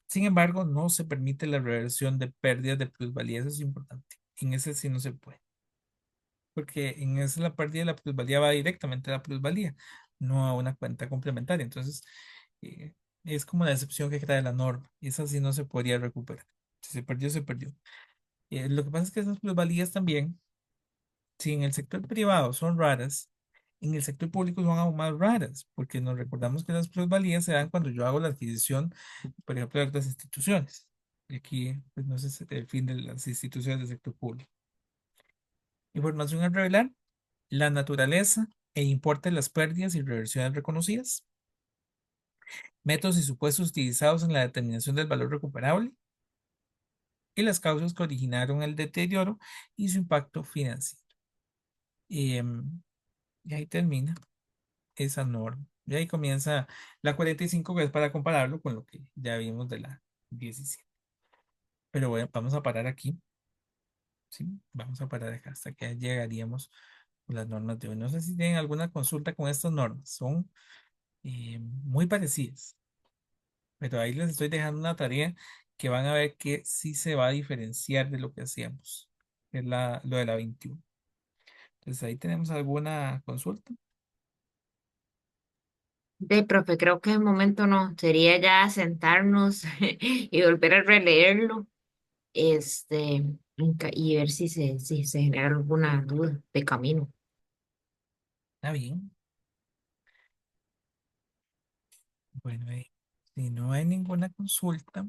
Sin embargo, no se permite la reversión de pérdidas de plusvalía. Eso es importante. En ese sí no se puede. Porque en ese la pérdida de la plusvalía va directamente a la plusvalía, no a una cuenta complementaria. Entonces, eh, es como la excepción que trae la norma. Esa sí no se podría recuperar. Si se perdió, se perdió. Lo que pasa es que esas plusvalías también, si en el sector privado son raras, en el sector público son aún más raras, porque nos recordamos que las plusvalías se dan cuando yo hago la adquisición, por ejemplo, de otras instituciones. Y aquí, pues no sé, el fin de las instituciones del sector público. Información a revelar, la naturaleza e importe de las pérdidas y reversiones reconocidas, métodos y supuestos utilizados en la determinación del valor recuperable y las causas que originaron el deterioro y su impacto financiero. Em, y ahí termina esa norma. Y ahí comienza la 45, que es para compararlo con lo que ya vimos de la 17. Pero bueno, vamos a parar aquí. ¿Sí? Vamos a parar acá hasta que llegaríamos con las normas de hoy. No sé si tienen alguna consulta con estas normas. Son muy parecidas, pero ahí les estoy dejando una tarea que van a ver que sí se va a diferenciar de lo que hacíamos. Es lo de la 21. Entonces ahí tenemos alguna consulta. De profe, creo que de momento no, sería ya sentarnos y volver a releerlo, este, y ver si se genera alguna duda de camino. Está bien. Bueno, si no hay ninguna consulta,